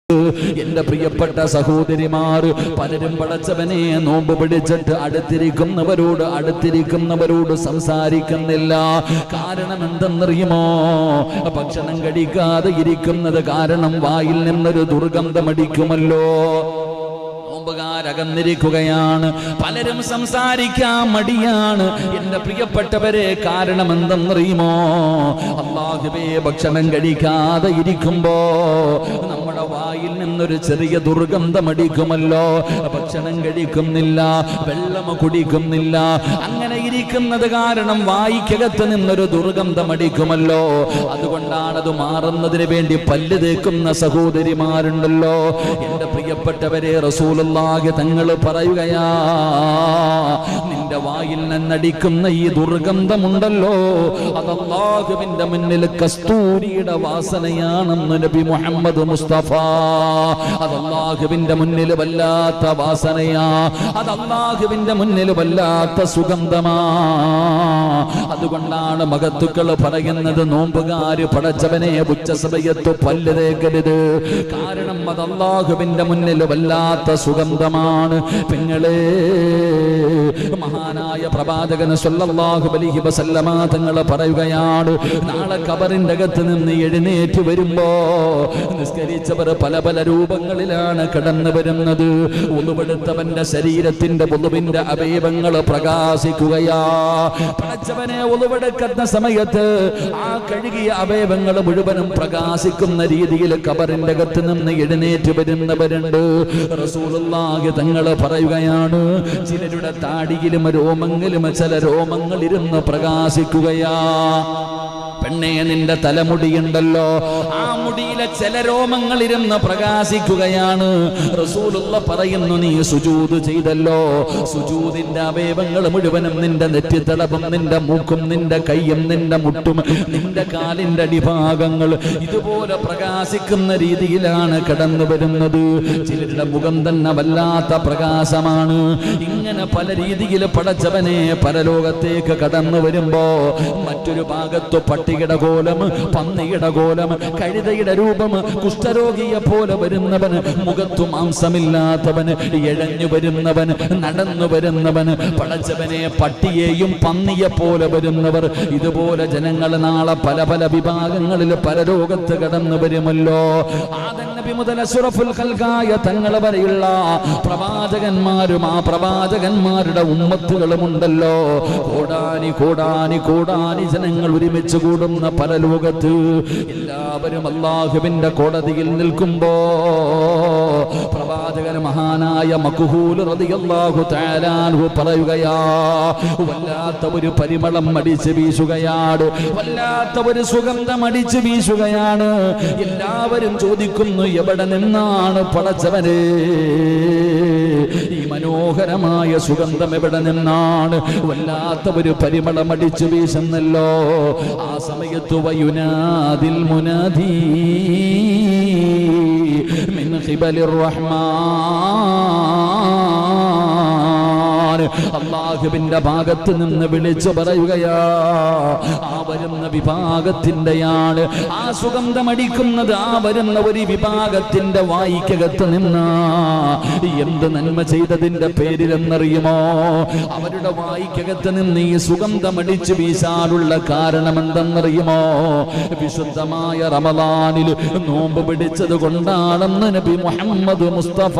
എന്റെ പ്രിയപ്പെട്ട സഹോദരിമാർ പലരും പടച്ചവനെ നോമ്പ് പിടിച്ചിട്ട് അടുത്തിരിക്കുന്നവരോട് സംസാരിക്കുന്നില്ല. കാരണം എന്തെന്നറിയുമോ? ഭക്ഷണം കഴിക്കാതെ ഇരിക്കുന്നത് കാരണം വായിൽ നിന്നൊരു ദുർഗന്ധമടിക്കുമല്ലോ. അകന്നിരിക്കുകയാണ്. പലരും സംസാരിക്കാൻ മടിയാണ്. എന്റെ പ്രിയപ്പെട്ടവരെ, കാരണം എന്തെന്നറിയുമോ? അല്ലാഹുവേ, ഭക്ഷണം കഴിക്കാതെ ഇരിക്കുമ്പോ നമ്മുടെ വായിൽ നിന്നൊരു ചെറിയ ദുർഗന്ധമടിക്കുമല്ലോ. ഭക്ഷണം കഴിക്കുന്നില്ല, വെള്ളം കുടിക്കുന്നില്ല, അങ്ങനെ ഇരിക്കുന്നത് കാരണം വായിക്കകത്ത് നിന്നൊരു ദുർഗന്ധമടിക്കുമല്ലോ. അതുകൊണ്ടാണത് മാറുന്നതിന് വേണ്ടി പല്ല് തേക്കുന്ന സഹോദരിമാരുണ്ടല്ലോ. എന്റെ പ്രിയപ്പെട്ടവരെ, റസൂലുള്ളാഹി തങ്ങൾ പറയുകയാ, നിന്റെ വായിൽ നിന്നടിക്കുന്ന ഈ ദുർഗന്ധമുണ്ടല്ലോ, അത് അല്ലാഹുവിന്റെ മുന്നിൽ കസ്തൂരിയുടെ വാസനയാണെന്ന് നബി മുഹമ്മദ് മുസ്തഫ. അത് അല്ലാഹുവിന്റെ മുന്നിൽ വല്ലാത്ത വാസനയാ, അത് അല്ലാഹുവിന്റെ മുന്നിൽ വല്ലാത്ത സുഗന്ധമാ. അതുകൊണ്ടാണ് മഹത്തുക്കൾ പറയുന്നത്, നോമ്പുകാര് പടച്ചവനെ ഉച്ചസമയത്ത് പല്ല് തേക്കരുത്. കാരണം അത് അല്ലാഹുവിന്റെ മുന്നിൽ വല്ലാത്ത സുഗന്ധമാണ്. പെങ്ങളെ, മഹാനായ പ്രവാചകൻ സല്ലല്ലാഹു അലൈഹി വസല്ലമ തങ്ങൾ പറയുകയാണ്, നാളെ ഖബറിന്റെ അകത്ത് നിന്ന് എഴുന്നേറ്റ് വരുമ്പോ നിസ്കരിച്ചവർ പല പല രൂപങ്ങളിലാണ് കടന്നു വരുന്നത്. ഉളുവെടുത്തവന്റെ ശരീരത്തിന്റെ ഉളുവിന്റെ അവയവങ്ങൾ പ്രകാശിക്കുകയാ. പടച്ചവനെ, ഉളുവെടുക്കുന്ന സമയത്ത് ആ കഴുകിയ അവയവങ്ങൾ മുഴുവനും പ്രകാശിക്കുന്ന രീതിയിൽ ഖബറിന്റെ അകത്ത് നിന്ന് എഴുന്നേറ്റ് വരുന്നവരുണ്ട്. റസൂലുള്ളാഹി തങ്ങൾ പറയുകയാണ്, ചിലരുടെ താടിയിലും രോമങ്ങളിലും ചില രോമങ്ങൾ ഇരുന്ന് പ്രകാശിക്കുകയാ. പെണ്ണേ, നിന്റെ തലമുടിയുണ്ടല്ലോ, ആ മുടിയിലെ ചില രോമങ്ങൾ ഇരുന്ന് പ്രകാശിക്കുകയാണ്. റസൂലുള്ള പറയുന്നു, നീ സുജൂദ് ചെയ്തല്ലോ, സുജൂദിന്റെ അവയവങ്ങൾ മുഴുവനും നിന്റെ നെറ്റിത്തടവും നിന്റെ മൂക്കും നിന്റെ കൈയും നിന്റെ മുട്ടും നിന്റെ കാലിന്റെ അടിഭാഗങ്ങൾ ഇതുപോലെ പ്രകാശിക്കുന്ന രീതിയിലാണ് കടന്നു വരുന്നത്. ചിലരുടെ മുഖം തന്നെ വല്ലാത്ത പ്രകാശമാണ്. ഇങ്ങനെ പല രീതിയിൽ പടച്ചവനെ പരലോകത്തേക്ക് കടന്നു വരുമ്പോ മറ്റൊരു ഭാഗത്ത് പട്ടിയുടെ കോലം, പന്നിയുടെ കോലം, കഴുതയുടെ രൂപം, കുഷ്ഠരോഗിയെ പോലെ വരുന്നവൻ, മുഖത്തു മാംസമില്ലാത്തവൻ, ഇഴഞ്ഞു വരുന്നവൻ, നടന്നു വരുന്നവൻ, പടച്ചവനെ പട്ടിയെയും പന്നിയെ പോലെ വരുന്നവർ, ഇതുപോലെ ജനങ്ങൾ നാളെ പല പല വിഭാഗങ്ങളിൽ പരലോകത്ത് കടന്നു വരുമല്ലോ. ആദം നബി മുതൽ അശ്റഫുൽ ഖൽഖായ തങ്ങൾ വരെയുള്ള പ്രവാചകന്മാരും ആ പ്രവാചകന്മാരുടെ ഉമ്മത്തുകളും ഉണ്ടല്ലോ. കോടാനി കോടാനി കോടാനി ജനങ്ങൾ ഒരുമിച്ച് കൂടുന്ന പരലോകത്ത് എല്ലാവരും അല്ലാഹുവിന്റെ കോടതിയിൽ നിൽക്കുമ്പോ പ്രവാചകൻ മഹാനായ മഖ്ഹൂൽ റളിയല്ലാഹു തആല അൻഹു പറയുകയാ, വല്ലാത്ത ഒരു പരിമളം അടിച്ച് വീശുകയാണ്, വല്ലാത്ത ഒരു സുഗന്ധം അടിച്ച് വീശുകയാണ്. എല്ലാവരും ചോദിക്കുന്നു, എവിടെ നിന്നാണ് പടച്ചവനെ ഈ മനോഹരമായ സുഗന്ധം എവിടെ നിന്നാണ്? വല്ലാത്ത ഒരു പരിമളം അടിച്ചു വീശുന്നല്ലോ. ആ സമയത്ത് വയുനാദിൽ മുനാദി മിൻ ഖിബലിർ റഹ്മാൻ, അല്ലാഹുവിന്റെ ഭാഗത്ത് നിന്ന് വിളിച്ചു പറയുകയാ, ആ വരുന്ന വിഭാഗത്തിന്റെയാണ് ആ സുഗന്ധമടിക്കുന്നത്. ആ വരുന്ന ഒരു വിഭാഗത്തിന്റെ വായിക്കകത്ത് നിന്ന് എന്ത് നന്മ ചെയ്തതിന്റെ പേരിലെന്നറിയുമോ? അവരുടെ വായിക്കകത്ത് നിന്ന് ഈ സുഗന്ധമടിച്ചു വീശാനുള്ള കാരണം എന്തെന്നറിയുമോ? വിശുദ്ധമായ റമളാനിൽ നോമ്പ് പിടിച്ചത് കൊണ്ടാണെന്ന് നബി മുഹമ്മദ് മുസ്തഫ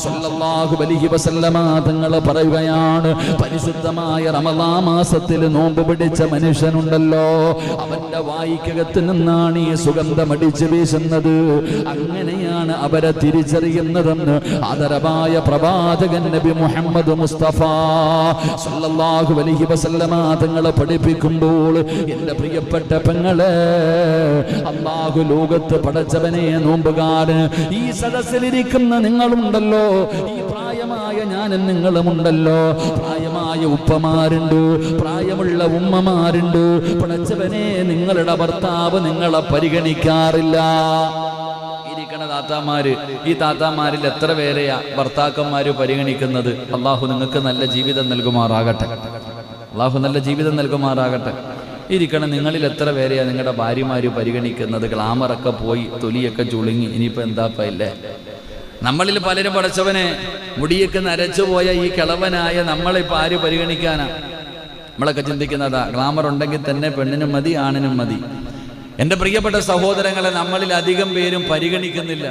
സല്ലല്ലാഹു അലൈഹി വസല്ലമ തങ്ങൾ പറയുകയാണ്, പരിശുദ്ധമായ റമളാൻ മാസത്തിൽ നോമ്പ് പിടിച്ച മനുഷ്യനുണ്ടല്ലോ, അവന്റെ വായിക്കകത്ത് നിന്നാണ് ഈ സുഗന്ധമടിച്ചു വീശുന്നത്. അങ്ങനെയാണ് അവരെ തിരിച്ചറിയുന്നതെന്ന് ആദരവായ പ്രവാചകൻ നബി മുഹമ്മദ് മുസ്തഫ സല്ലല്ലാഹു അലൈഹി വസല്ലമ തങ്ങൾ പഠിപ്പിക്കുമ്പോൾ, എന്റെ പ്രിയപ്പെട്ട പെങ്ങളെ, അല്ലാഹു ലോകത്ത് പടച്ചവനെ നോമ്പുകാരൻ ഈ സദസ്സിലിരിക്കുന്ന നിങ്ങളുണ്ടല്ലോ, ഈ പ്രായമായ ഞാനും നിങ്ങളുമുണ്ടല്ലോ, പ്രായമായ ഉപ്പമാരുണ്ട്, പ്രായമുള്ള ഉമ്മമാരുണ്ട്. പടച്ചവനെ, നിങ്ങളുടെ ഭർത്താവ് നിങ്ങളെ പരിഗണിക്കാറില്ല. ഇരിക്കണ താത്താമാര്, ഈ താത്താമാരിൽ എത്ര പേരെയാ ഭർത്താക്കന്മാര് പരിഗണിക്കുന്നത്? അള്ളാഹു നിങ്ങൾക്ക് നല്ല ജീവിതം നൽകുമാറാകട്ടെ, അള്ളാഹു നല്ല ജീവിതം നൽകുമാറാകട്ടെ. ഇരിക്കണം. നിങ്ങളിൽ എത്ര പേരെയാണ് നിങ്ങളുടെ ഭാര്യമാർ പരിഗണിക്കുന്നത്? ഗ്ലാമറൊക്കെ പോയി, തൊലിയൊക്കെ ചുളുങ്ങി, ഇനിയിപ്പോൾ എന്താപ്പല്ലേ? നമ്മളിൽ പലരും പടച്ചവനെ മുടിയൊക്കെ നരച്ചു പോയ ഈ കിളവനായ നമ്മളിപ്പോൾ ആര് പരിഗണിക്കാനാ? നമ്മളൊക്കെ ചിന്തിക്കുന്നതാ, ഗ്ലാമർ ഉണ്ടെങ്കിൽ തന്നെ പെണ്ണിനും മതി, ആണിനും മതി. എൻ്റെ പ്രിയപ്പെട്ട സഹോദരങ്ങളെ, നമ്മളിൽ അധികം പേരും പരിഗണിക്കുന്നില്ല.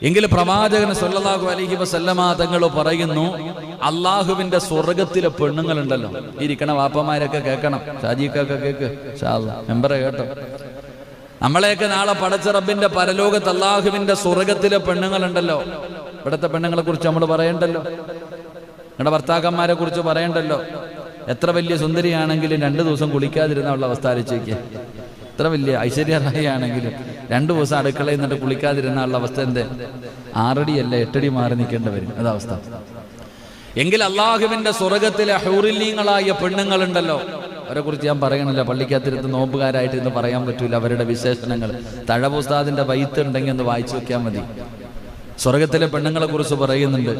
എങ്കിൽ പ്രവാചകൻ സല്ലല്ലാഹു അലൈഹി വസല്ലമ തങ്ങൾ പറയുന്നു, അള്ളാഹുവിന്റെ സ്വർഗത്തിലെ പെണ്ണുങ്ങളുണ്ടല്ലോ. ഇരിക്കണ വാപ്പമാരൊക്കെ കേൾക്കണം, ഷാജിക്കൊക്കെ കേൾക്ക്, മെമ്പറെ കേട്ടോ. നമ്മളെയൊക്കെ നാളെ പടച്ച റബ്ബിന്റെ പരലോകത്ത് അള്ളാഹുവിന്റെ സ്വർഗത്തിലെ പെണ്ണുങ്ങളുണ്ടല്ലോ. ഇവിടുത്തെ പെണ്ണുങ്ങളെ കുറിച്ച് നമ്മൾ പറയണ്ടല്ലോ, നിങ്ങളുടെ ഭർത്താക്കന്മാരെ കുറിച്ച് പറയണ്ടല്ലോ. എത്ര വലിയ സുന്ദരിയാണെങ്കിലും 2 ദിവസം കുളിക്കാതിരുന്ന ഉള്ള അവസ്ഥ ആലോചിക്കുക. എത്ര വലിയ ഐശ്വര്യ റായി ആണെങ്കിലും 2 ദിവസം അടുക്കളയിൽ നിന്നിട്ട് കുളിക്കാതിരുന്ന ഉള്ള അവസ്ഥ എന്തേ? 6 അടിയല്ല 8 അടി മാറി നിൽക്കേണ്ടി വരും, അതവസ്ഥ. എങ്കിൽ അള്ളാഹുവിന്റെ സ്വർഗത്തിലെ ഹൂറില്ലീങ്ങളായ പെണ്ണുങ്ങളുണ്ടല്ലോ, അവരെ കുറിച്ച് ഞാൻ പറയണില്ല. പള്ളിക്കകത്തിരുത്ത് നോമ്പുകാരായിട്ട് ഇന്ന് പറയാൻ പറ്റൂല അവരുടെ വിശേഷണങ്ങൾ. തഴവുസ്താദിന്റെ വൈത്ത് ഉണ്ടെങ്കിൽ ഒന്ന് വായിച്ചു വെക്കാൻ മതി. സ്വർഗത്തിലെ പെണ്ണുങ്ങളെ കുറിച്ച് പറയുന്നുണ്ട്.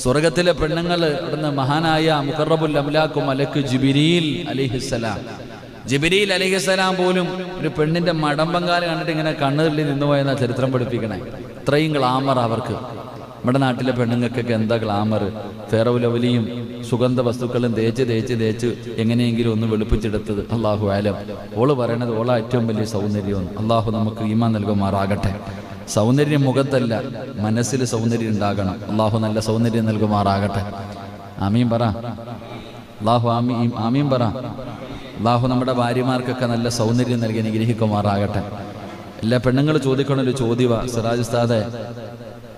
സ്വർഗത്തിലെ പെണ്ണുങ്ങൾ ഇവിടുന്ന് മഹാനായ മുഖറബുൽ അംലാഖു മലക്ക് ജിബ്രീൽ അലൈഹിസ്സലാം, ജിബ്രീൽ അലൈഹിസ്സലാം പോലും ഒരു പെണ്ണിന്റെ മടമ്പങ്കാല് കണ്ടിട്ട് ഇങ്ങനെ കണ്ണുകളിൽ നിന്നുപോയെന്നാ ചരിത്രം പഠിപ്പിക്കണേ. ഇത്രയും ഗ്ലാമർ അവർക്ക്. നമ്മുടെ നാട്ടിലെ പെണ്ണുങ്ങൾക്കൊക്കെ എന്താ ഗ്ലാമർ? ഫെറൗലവലിയും സുഗന്ധ വസ്തുക്കളും തേച്ച് എങ്ങനെയെങ്കിലും ഒന്ന് വെളുപ്പിച്ചെടുത്തത്. അള്ളാഹു ആലം. ഓള് പറയണത് ഓള ഏറ്റവും വലിയ സൗന്ദര്യമാണ്. അള്ളാഹു നമുക്ക് ഈമാൻ നൽകുമാറാകട്ടെ. സൗന്ദര്യം മുഖത്തല്ല, മനസ്സിൽ സൗന്ദര്യം ഉണ്ടാകണം. അള്ളാഹു നല്ല സൗന്ദര്യം നൽകുമാറാകട്ടെ. ആമീൻ പറ. അള്ളാഹു ആമീൻ പറ. അള്ളാഹു നമ്മുടെ ഭാര്യമാർക്കൊക്കെ നല്ല സൗന്ദര്യം നൽകി അനുഗ്രഹിക്കുമാറാകട്ടെ. എല്ലാ പെണ്ണുങ്ങൾ ചോദിക്കണൊരു ചോദ്യവാ, സിറാജ് ഉസ്താദേ,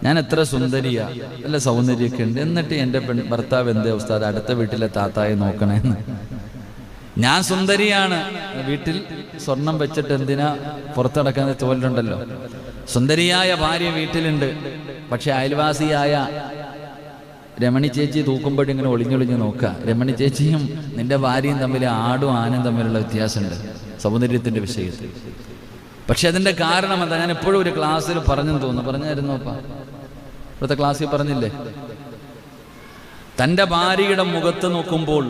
ഞാൻ എത്ര സുന്ദരിയാ, നല്ല സൗന്ദര്യമൊക്കെ ഉണ്ട്, എന്നിട്ട് എൻ്റെ ഭർത്താവ് എന്തേ ഉസ്താദ് അടുത്ത വീട്ടിലെ താത്തായെ നോക്കണേന്ന്? ഞാൻ സുന്ദരിയാണ്, വീട്ടിൽ സ്വർണം വെച്ചിട്ട് എന്തിനാ പുറത്തിടക്കുന്ന തോലുണ്ടല്ലോ. സുന്ദരിയായ ഭാര്യ വീട്ടിലുണ്ട്, പക്ഷെ അയൽവാസിയായ രമണി ചേച്ചി തൂക്കുമ്പോഴിങ്ങനെ ഒളിഞ്ഞൊളിഞ്ഞ് നോക്കുക. രമണി ചേച്ചിയും നിന്റെ ഭാര്യയും തമ്മിൽ ആടും ആനയും തമ്മിലുള്ള വ്യത്യാസമുണ്ട് സൗന്ദര്യത്തിന്റെ വിഷയത്തിൽ. പക്ഷെ അതിന്റെ കാരണം എന്താ? ഞാൻ എപ്പോഴും ഒരു ക്ലാസ്സിൽ പറഞ്ഞെന്ന് തോന്നുന്നു, പറഞ്ഞായിരുന്നു അപ്പ, ഇവിടുത്തെ ക്ലാസ്സിൽ പറഞ്ഞില്ലേ, തൻ്റെ ഭാര്യയുടെ മുഖത്ത് നോക്കുമ്പോൾ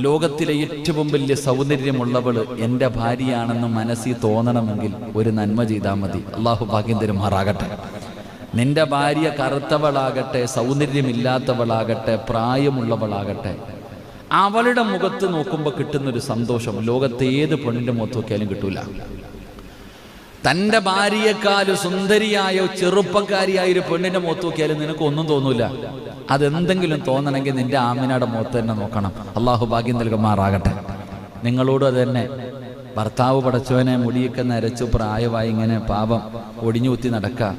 ലോകത്തിലെ ഏറ്റവും വലിയ സൗന്ദര്യമുള്ളവള് എൻ്റെ ഭാര്യയാണെന്ന് മനസ്സിൽ തോന്നണമെങ്കിൽ ഒരു നന്മ ചെയ്താൽ മതി. അള്ളാഹു ഭാഗ്യം തരുമാറാകട്ടെ. നിന്റെ ഭാര്യ കറുത്തവളാകട്ടെ, സൗന്ദര്യമില്ലാത്തവളാകട്ടെ, പ്രായമുള്ളവളാകട്ടെ, അവളുടെ മുഖത്ത് നോക്കുമ്പോൾ കിട്ടുന്നൊരു സന്തോഷം ലോകത്തെ ഏത് പെണ്ണിൻ്റെ മുഖത്ത് നോക്കിയാലും കിട്ടൂല. തൻ്റെ ഭാര്യയെക്കാൾ സുന്ദരിയായ ചെറുപ്പക്കാരിയായ ഒരു പെണ്ണിൻ്റെ മുഖത്ത് നോക്കിയാലും നിനക്ക് ഒന്നും തോന്നൂല. അതെന്തെങ്കിലും തോന്നണമെങ്കിൽ നിന്റെ ആമിനയുടെ മുഖത്ത് തന്നെ നോക്കണം. അള്ളാഹു ഭാഗ്യം നൽകുമാറാകട്ടെ. നിങ്ങളോട് അത് തന്നെ. ഭർത്താവ് പടച്ചവനെ മുടിയൊക്കെ നരച്ചു പ്രായമായി ഇങ്ങനെ പാപം ഒടിഞ്ഞു കുത്തി നടക്കുക.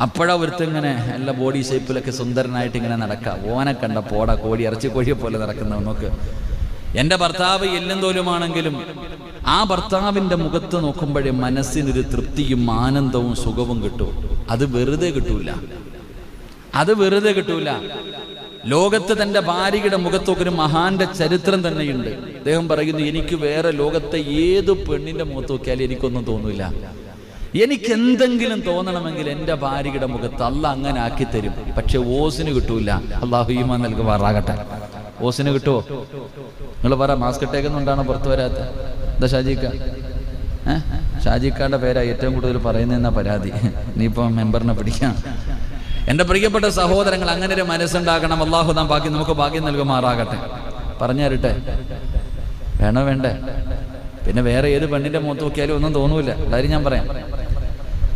അപ്പോഴാ ഒരുത്തിങ്ങനെ എല്ലാ ബോഡി ഷേപ്പിലൊക്കെ സുന്ദരനായിട്ട് ഇങ്ങനെ നടക്കുക. ഓനെ കണ്ട പോടാ കോഴി, ഇറച്ചി കോഴിയെ പോലെ നടക്കുന്ന നോക്ക്. എൻ്റെ ഭർത്താവ് എല്ലും തോലുമാണെങ്കിലും ആ ഭർത്താവിൻ്റെ മുഖത്ത് നോക്കുമ്പോഴേ മനസ്സിനൊരു തൃപ്തിയും ആനന്ദവും സുഖവും കിട്ടും. അത് വെറുതെ കിട്ടൂല, അത് വെറുതെ കിട്ടൂല. ലോകത്ത് തൻ്റെ ഭാര്യയുടെ മുഖത്തൊക്കെ ഒരു മഹാന്റെ ചരിത്രം തന്നെയുണ്ട്. അദ്ദേഹം പറയുന്നു, എനിക്ക് വേറെ ലോകത്തെ ഏത് പെണ്ണിന്റെ മുഖത്ത് നോക്കിയാലും എനിക്കൊന്നും തോന്നില്ല. എനിക്ക് എന്തെങ്കിലും തോന്നണമെങ്കിൽ എൻ്റെ ഭാര്യയുടെ മുഖത്ത് അള്ളാഹ് അങ്ങനെ ആക്കി തരും. പക്ഷെ ഓസിന് കിട്ടൂല. അള്ളാഹു ഈമാൻ നൽകുമാറാകട്ടെ. ഓസിന് കിട്ടുമോ? നിങ്ങൾ പറ, മാസ്ക് ഇട്ടേക്കുന്നുണ്ടാണോ പുറത്തു വരാത്ത? എന്താ ഷാജിക്ക? ഷാജിക്കാരുടെ പേരാ ഏറ്റവും കൂടുതൽ പറയുന്നതെന്നാ പരാതി. ഇനിയിപ്പം മെമ്പറിനെ പിടിക്കാം. എൻ്റെ പ്രിയപ്പെട്ട സഹോദരങ്ങൾ, അങ്ങനെ ഒരു മനസ്സുണ്ടാകണം. അള്ളാഹു നമുക്ക് ഭാഗ്യം നൽകുമാറാകട്ടെ. പറഞ്ഞു തരട്ടെ? വേണോ വേണ്ടേ? പിന്നെ വേറെ ഏത് പെണ്ണിൻ്റെ മുഖത്ത് നോക്കിയാലും ഒന്നും തോന്നൂല. കാര്യം ഞാൻ പറയാം,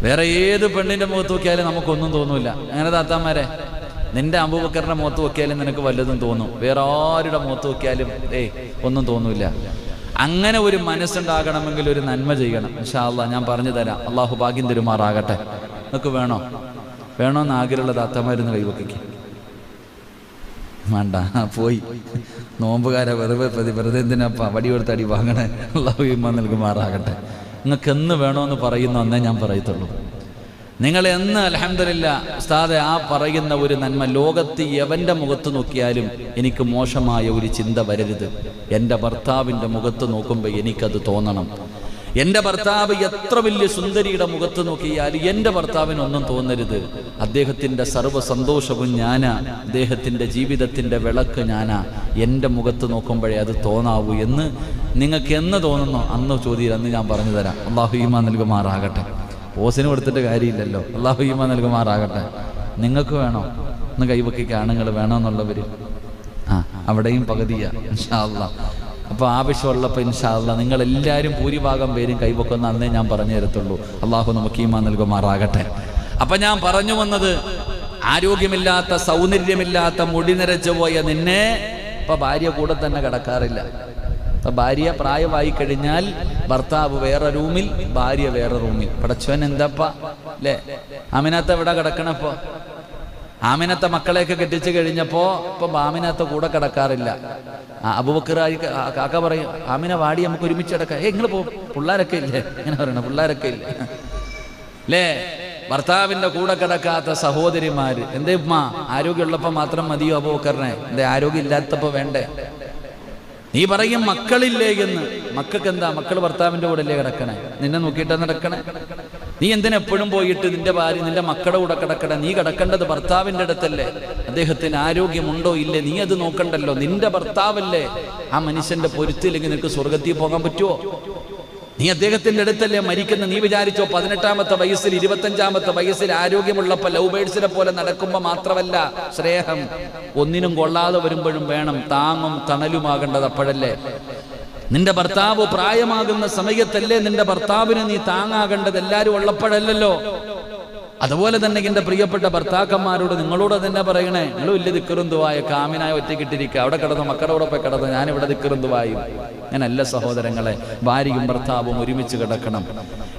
വേറെ ഏത് പെണ്ണിൻ്റെ മുഖത്ത് നോക്കിയാലും നമുക്കൊന്നും തോന്നൂല. അങ്ങനെ താത്താമാരെ, നിന്റെ അബൂബക്കറിന്റെ മുഖത്ത് നോക്കിയാലും നിനക്ക് വല്ലതും തോന്നും. വേറെ ആരുടെ മുഖത്ത് നോക്കിയാലും ഒന്നും തോന്നൂല. അങ്ങനെ ഒരു മനസ്സുണ്ടാകണമെങ്കിൽ ഒരു നന്മ ചെയ്യണം. ഇൻഷാ അല്ലാഹ് ഞാൻ പറഞ്ഞു തരാം. അള്ളാഹു ഭാഗ്യം തരുമാറാകട്ടെ. നിങ്ങൾക്ക് വേണോന്ന് ആഗ്രഹമുള്ള താത്തമാരുന്ന് കൈവക്കിക്ക്. വേണ്ട, പോയി നോമ്പുകാരെ വെറുതെ എന്തിനാ വടി കൊടുത്ത് അടി വാങ്ങണേ? അള്ളാഹു ഈമാൻ നൽകുമാറാകട്ടെ. നിങ്ങൾക്ക് എന്ന് വേണോന്ന് പറയുന്നു അന്നേ ഞാൻ പറയത്തുള്ളൂ. നിങ്ങൾ എന്ന് അൽഹംദുലില്ലാഹ് ഉസ്താദെ ആ പറയുന്ന ഒരു നന്മ ലോകത്ത് എവൻ്റെ മുഖത്ത് നോക്കിയാലും എനിക്ക് മോശമായ ഒരു ചിന്ത വരരുത്. എൻ്റെ ഭർത്താവിൻ്റെ മുഖത്ത് നോക്കുമ്പോൾ എനിക്കത് തോന്നണം. എൻ്റെ ഭർത്താവ് എത്ര വലിയ സുന്ദരിയുടെ മുഖത്ത് നോക്കിയാൽ എൻ്റെ ഭർത്താവിനൊന്നും തോന്നരുത്, അദ്ദേഹത്തിൻ്റെ സർവ്വ സന്തോഷവും ഞാനാ, അദ്ദേഹത്തിൻ്റെ ജീവിതത്തിൻ്റെ വിളക്ക് ഞാനാ, എൻ്റെ മുഖത്ത് നോക്കുമ്പോഴേ അത് തോന്നാവൂ എന്ന് നിങ്ങൾക്ക് എന്ന് തോന്നുന്നോ അന്ന് ചോദ്യം, അന്ന് ഞാൻ പറഞ്ഞു തരാം. അള്ളാഹു ഈമാൻ നൽകുമാറാകട്ടെ. ഓസിന് കൊടുത്തിട്ട് കാര്യമില്ലല്ലോ. അള്ളാഹു ഈമാൻ നൽകുമാറാകട്ടെ. നിങ്ങൾക്ക് വേണോ ഒന്ന് കൈവക്കിക്ക്? ആണുങ്ങൾ വേണമെന്നുള്ളവർ അവിടെയും പകുതിയാ ഇൻഷാ അള്ളാ. അപ്പോൾ ആവശ്യമുള്ളപ്പോൾ ഇൻഷാ അള്ളാ നിങ്ങളെല്ലാവരും ഭൂരിഭാഗം പേരും കൈവക്കുന്ന അന്നേ ഞാൻ പറഞ്ഞു തരത്തുള്ളൂ. അള്ളാഹു നമുക്ക് ഈമാൻ നൽകുമാറാകട്ടെ. അപ്പം ഞാൻ പറഞ്ഞു വന്നത്, ആരോഗ്യമില്ലാത്ത സൗന്ദര്യമില്ലാത്ത മുടി നിരച്ചു പോയ നിന്നെ ഇപ്പം ഭാര്യ കൂടെ തന്നെ കിടക്കാറില്ല. അപ്പം ഭാര്യ പ്രായമായി കഴിഞ്ഞാൽ ഭർത്താവ് വേറെ റൂമിൽ, ഭാര്യ വേറെ റൂമിൽ. പടച്ചവൻ എന്താപ്പ അല്ലേ? ആമിനാത്ത എവിടെ കിടക്കണപ്പോ? ആമിനത്തെ മക്കളെയൊക്കെ കെട്ടിച്ചു കഴിഞ്ഞപ്പോ ഇപ്പൊ ആമിനത്തെ കൂടെ കിടക്കാറില്ല. അബൂബക്കറായി കാക്ക പറയും, ആമിന വാടി നമുക്ക് ഒരുമിച്ച് കിടക്കാം. നിങ്ങൾ പിള്ളേരൊക്കെ ഇല്ലേ? ഇങ്ങനെ പറയണ പിള്ളേരൊക്കെ ഇല്ലേ അല്ലേ? ഭർത്താവിന്റെ കൂടെ കിടക്കാത്ത സഹോദരിമാര്. എന്തേ ഉമ്മ, ആരോഗ്യമുള്ളപ്പോ മാത്രം മതിയോ അബൂബക്കറിനെ? എന്തേ ആരോഗ്യം ഇല്ലാത്തപ്പോ വേണ്ടേ? നീ പറയും മക്കളില്ലേ എന്ന്. മക്കൾക്ക് എന്താ? മക്കൾ ഭർത്താവിന്റെ കൂടെ അല്ലേ കിടക്കണേ? നിന്നെ നോക്കിയിട്ടാ നടക്കണേ? നീ എന്തിനെപ്പോഴും പോയിട്ട് നിന്റെ ഭാര്യ നിന്റെ മക്കളുടെ കൂടെ കിടക്കണേ? നീ കിടക്കേണ്ടത് ഭർത്താവിൻ്റെ അടുത്തല്ലേ? അദ്ദേഹത്തിന് ആരോഗ്യമുണ്ടോ ഇല്ലേ നീ അത് നോക്കണ്ടല്ലോ. നിന്റെ ഭർത്താവല്ലേ. ആ മനുഷ്യന്റെ പൊരുത്തില്ലെങ്കിൽ നിനക്ക് സ്വർഗത്തിൽ പോകാൻ പറ്റുമോ? നീ അദ്ദേഹത്തിന്റെ അടുത്തല്ലേ മരിക്കുന്ന. നീ വിചാരിച്ചോ 18-ാമത്തെ വയസ്സിൽ 25-ാമത്തെ വയസ്സിൽ ആരോഗ്യമുള്ളപ്പോൾ ലവ് ബേഡ്സിനെ പോലെ നടക്കുമ്പോൾ മാത്രമല്ല സ്നേഹം, ഒന്നിനും കൊള്ളാതെ വരുമ്പോഴും വേണം താങ്ങും തണലുമാകേണ്ടത് അപ്പോഴല്ലേ. നിന്റെ ഭർത്താവ് പ്രായമാകുന്ന സമയത്തല്ലേ നിന്റെ ഭർത്താവിന് നീ താങ്ങാകേണ്ടത്, എല്ലാവരും ഉള്ളപ്പോഴല്ലോ. അതുപോലെ തന്നെ എൻ്റെ പ്രിയപ്പെട്ട ഭർത്താക്കന്മാരോട് നിങ്ങളോട് തന്നെ പറയണേ, നിങ്ങളും ഇല്ല ദിക്റുന്തുവായ കാമിനായ ഒറ്റയ്ക്കിട്ടിരിക്കുക, അവിടെ കിടന്ന് മക്കളോടൊപ്പം കിടന്ന് ഞാനിവിടെ ദിക്റുന്തുവായും. അങ്ങനല്ല സഹോദരങ്ങളെ, ഭാര്യയും ഭർത്താവും ഒരുമിച്ച് കിടക്കണം.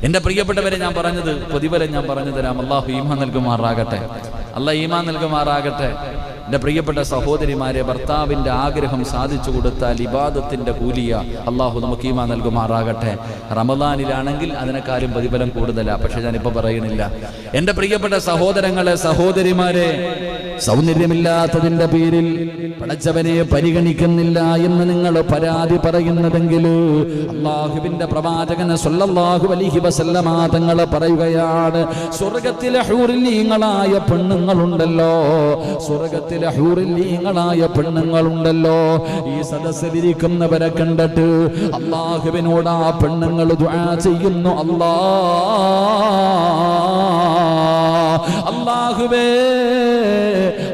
എൻ്റെ പ്രിയപ്പെട്ടവരെ, ഞാൻ പറഞ്ഞത് പ്രതിഫലം ഞാൻ പറഞ്ഞു തരാം. അള്ളാഹു ഈമാൻ നൽകുമാറാകട്ടെ. അള്ളാഹ് ഈമാൻ നൽകുമാറാകട്ടെ. എൻ്റെ പ്രിയപ്പെട്ട സഹോദരിമാരെ, ഭർത്താവിൻ്റെ ആഗ്രഹം സാധിച്ചു കൊടുത്താൽ ഇബാദത്തിൻ്റെ കൂലിയ. അള്ളാഹു നമുക്ക് ഈമാൻ നൽകുമാറാകട്ടെ. റമദാനിലാണെങ്കിൽ അതിനെക്കാളും പ്രതിഫലം കൂടുതലാണ്. പക്ഷെ ഞാനിപ്പോൾ പറയണില്ല. എൻ്റെ പ്രിയപ്പെട്ട സഹോദരങ്ങളെ, സഹോദരിമാരെ, സൗന്ദര്യമില്ലാത്തതിൻ്റെ പേരിൽ പടച്ചവനെ പരിഗണിക്കുന്നില്ല എന്ന് നിങ്ങൾ പരാതി പറയുന്നതെങ്കിൽ അള്ളാഹുവിൻ്റെ പ്രവാചകൻ സ്വല്ലല്ലാഹു അലൈഹി വസല്ലമ തങ്ങൾ പറയുകയാണ്, സ്വർഗത്തിലെ ഹൂറിലീങ്ങളായ പെണ്ണുങ്ങളുണ്ടല്ലോ, സ്വർഗത്തിലെ ഹൂറിലീങ്ങളായ പെണ്ണുങ്ങളുണ്ടല്ലോ. ഈ സദസ്സിലിരിക്കുന്നവരെ കണ്ടിട്ട് അള്ളാഹുവിനോട് ആ പെണ്ണുങ്ങൾ ദുആ ചെയ്യുന്നു, അല്ലാഹുവേ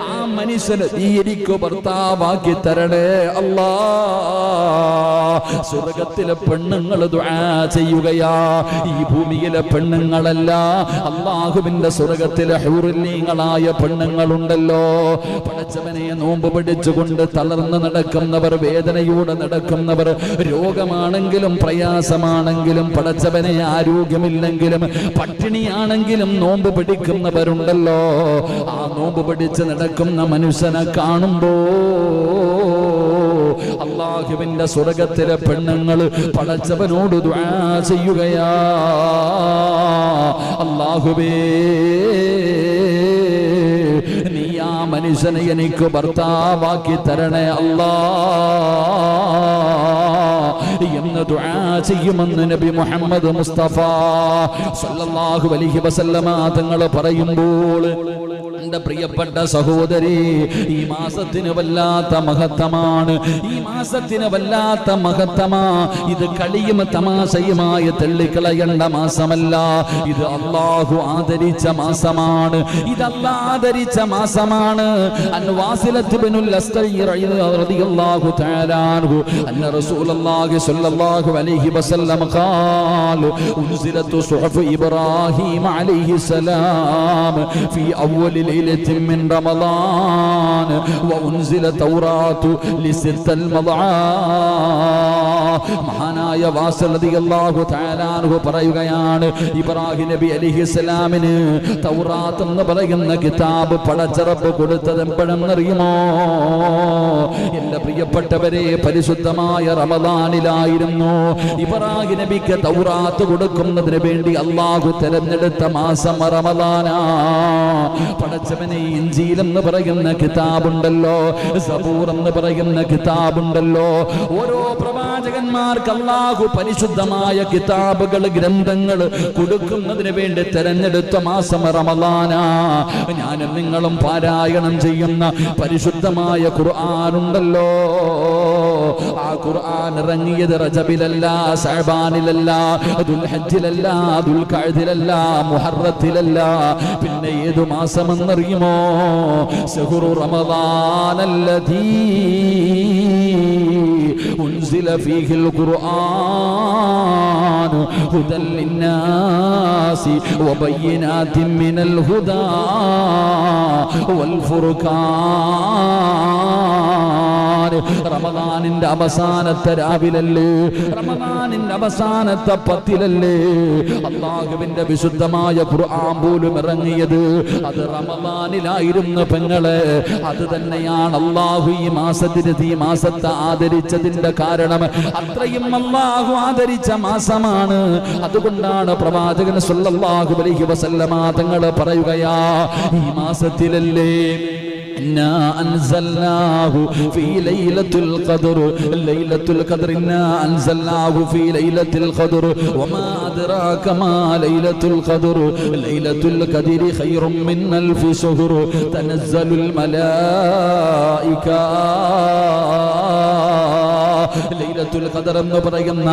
ആ മനുഷ്യന് നീ എനിക്ക് ഭർത്താവാക്കി തരണേ അല്ലാ. സ്വർഗത്തിലെ പെണ്ണുങ്ങൾ ദുആ ചെയ്യുകയാ. ഈ ഭൂമിയിലെ പെണ്ണുങ്ങളല്ല, അല്ലാഹുവിന്റെ സ്വർഗത്തിലെ ഹൂറിലീങ്ങളായ പെണ്ണുങ്ങളുണ്ടല്ലോ. പടച്ചവനെ നോമ്പ് പിടിച്ചുകൊണ്ട് തളർന്ന് നടക്കുന്നവർ, വേദനയോടെ നടക്കുന്നവർ, രോഗമാണെങ്കിലും പ്രയാസമാണെങ്കിലും പടച്ചവനെ ആരോഗ്യമില്ലെങ്കിലും പട്ടിണിയാണെങ്കിലും നോമ്പ് പിടിക്കുന്നവരുണ്ടല്ലോ. ആ നോമ്പ് പിടിച്ച് നടക്കുന്ന മനുഷ്യനെ കാണുമ്പോ അല്ലാഹുവിന്റെ സ്വർഗത്തിലെ പെണ്ണുങ്ങൾ പടച്ചവനോട് ദുആ ചെയ്യുകയാ, അല്ലാഹുവേ നീ ആ മനുഷ്യനെ എനിക്ക് ഭർത്താവാക്കി തരണേ അല്ലാ എന്ന് ദുആ ചെയ്യുമെന്ന് നബി മുഹമ്മദ് മുസ്തഫ സല്ലല്ലാഹു അലൈഹി വസല്ലമ തങ്ങൾ പറയുമ്പോൾ, എൻ്റെ പ്രിയപ്പെട്ട സഹോദരി, ഈ മാസത്തിന് വല്ലാത്ത മഹത്വമാണ്. ഈ മാസത്തിന് വല്ലാത്ത മഹത്വമാ. ഇത് കളിയും തമാശയുമായി തള്ളിക്കളയേണ്ട മാസമല്ല. ഇത് അല്ലാഹു ആദരിച്ച മാസമാണ്. ഇത് അല്ലാഹു ആദരിച്ച മാസമാണ്. അൻ വാസിലത്ത് ബിനുൽ അസ്തയി റളിയല്ലാഹു തആല അൻഹു അന്ന റസൂലുള്ളാഹി സ്വല്ലല്ലാഹു അലൈഹി വസല്ലം ഖാല ഉൻസിലത്തു സുഹഫ് ഇബ്രാഹിം അലൈഹി സലാം ഫീ അവ്വലി ليلة من رمضان وأنزل التوراة لست المضعاء. മഹാനായ വാസിൽ റളിയല്ലാഹു തആല അൻഹു പറയുകയാണ്, ഇബ്രാഹിം നബി അലൈഹിസ്സലാമിന് തൗറാത്ത് എന്ന് പറയുന്ന കിതാബ് പടച്ചറബ് കൊടുത്തത് എപ്പോഴെന്നറിയുമോ? എൻ്റെ പ്രിയപ്പെട്ടവരെ, പരിശുദ്ധമായ റമദാനിലായിരുന്നു. ഇബ്രാഹിം നബിക്ക് തൗറാത്ത് കൊടുക്കുന്നതിന് വേണ്ടി അല്ലാഹു തിരഞ്ഞെടുത്ത മാസം റമദാനാ. പടച്ചവനെ, ഇൻജീൽ എന്ന് പറയുന്ന കിതാബുണ്ടല്ലോ, സബൂർ എന്ന് പറയുന്ന കിതാബുണ്ടല്ലോ, ഓരോ പ്രവാചകൻ പ്രവാചകന്മാർക്ക് അല്ലാഹു പരിശുദ്ധമായ കിതാബുകൾ ഗ്രന്ഥങ്ങൾ കൊടുക്കുന്നതിന് വേണ്ടി തെരഞ്ഞെടുത്ത മാസം റമളാനാ. ഞാനും നിങ്ങളും പാരായണം ചെയ്യുന്ന പരിശുദ്ധമായ ഖുർആനുണ്ടല്ലോ, ആ ഖുർആൻ ഇറങ്ങിയത് റജബിലല്ല, ശഅബാനിലല്ല, ദുൽഹജ്ജിലല്ല, ദുൽഖഅദിലല്ല, മുഹറത്തിലല്ല. പിന്നെ ഏതു മാസമെന്നറിയുമോ? ശഹ്റു റമളാനല്ലദീ ഉൻസില ഫീഹിൽ ഖുർആൻ ഹുദൽ ലിന്നാസി വബയ്യിനാതിൻ മിനൽ ഹുദാ വൽ ഫുർഖാൻ. റമദാനിന്റെ അവസാനത്തെ രാവിലല്ലേ, റമദാനിന്റെ അവസാനത്തെ 10-ലല്ലേ അല്ലാഹുവിന്റെ വിശുദ്ധമായ ഖുർആൻ പോലും ഇറങ്ങിയത്? അത് റമദാനിലായിരുന്നു പെങ്ങളെ. അത് തന്നെയാണ് അല്ലാഹു ഈ മാസത്തെ ആദരിച്ചതിന്റെ കാരണം. അത്രയും അല്ലാഹു ആദരിച്ച മാസമാണ്. അതുകൊണ്ടാണ് പ്രവാചകൻ സ്വല്ലല്ലാഹു അലൈഹി വസല്ലമ തങ്ങൾ പറയുകയാ, ഈ മാസത്തിലല്ലേ إنا أنزلناه في ليلة القدر ليلة القدر إنا أنزلناه في ليلة القدر وما أدراك ما ليلة القدر ليلة القدر خير من 1000 شهر تنزل الملائكة. ലൈലത്തുൽ ഖദർ എന്ന് പറയുന്ന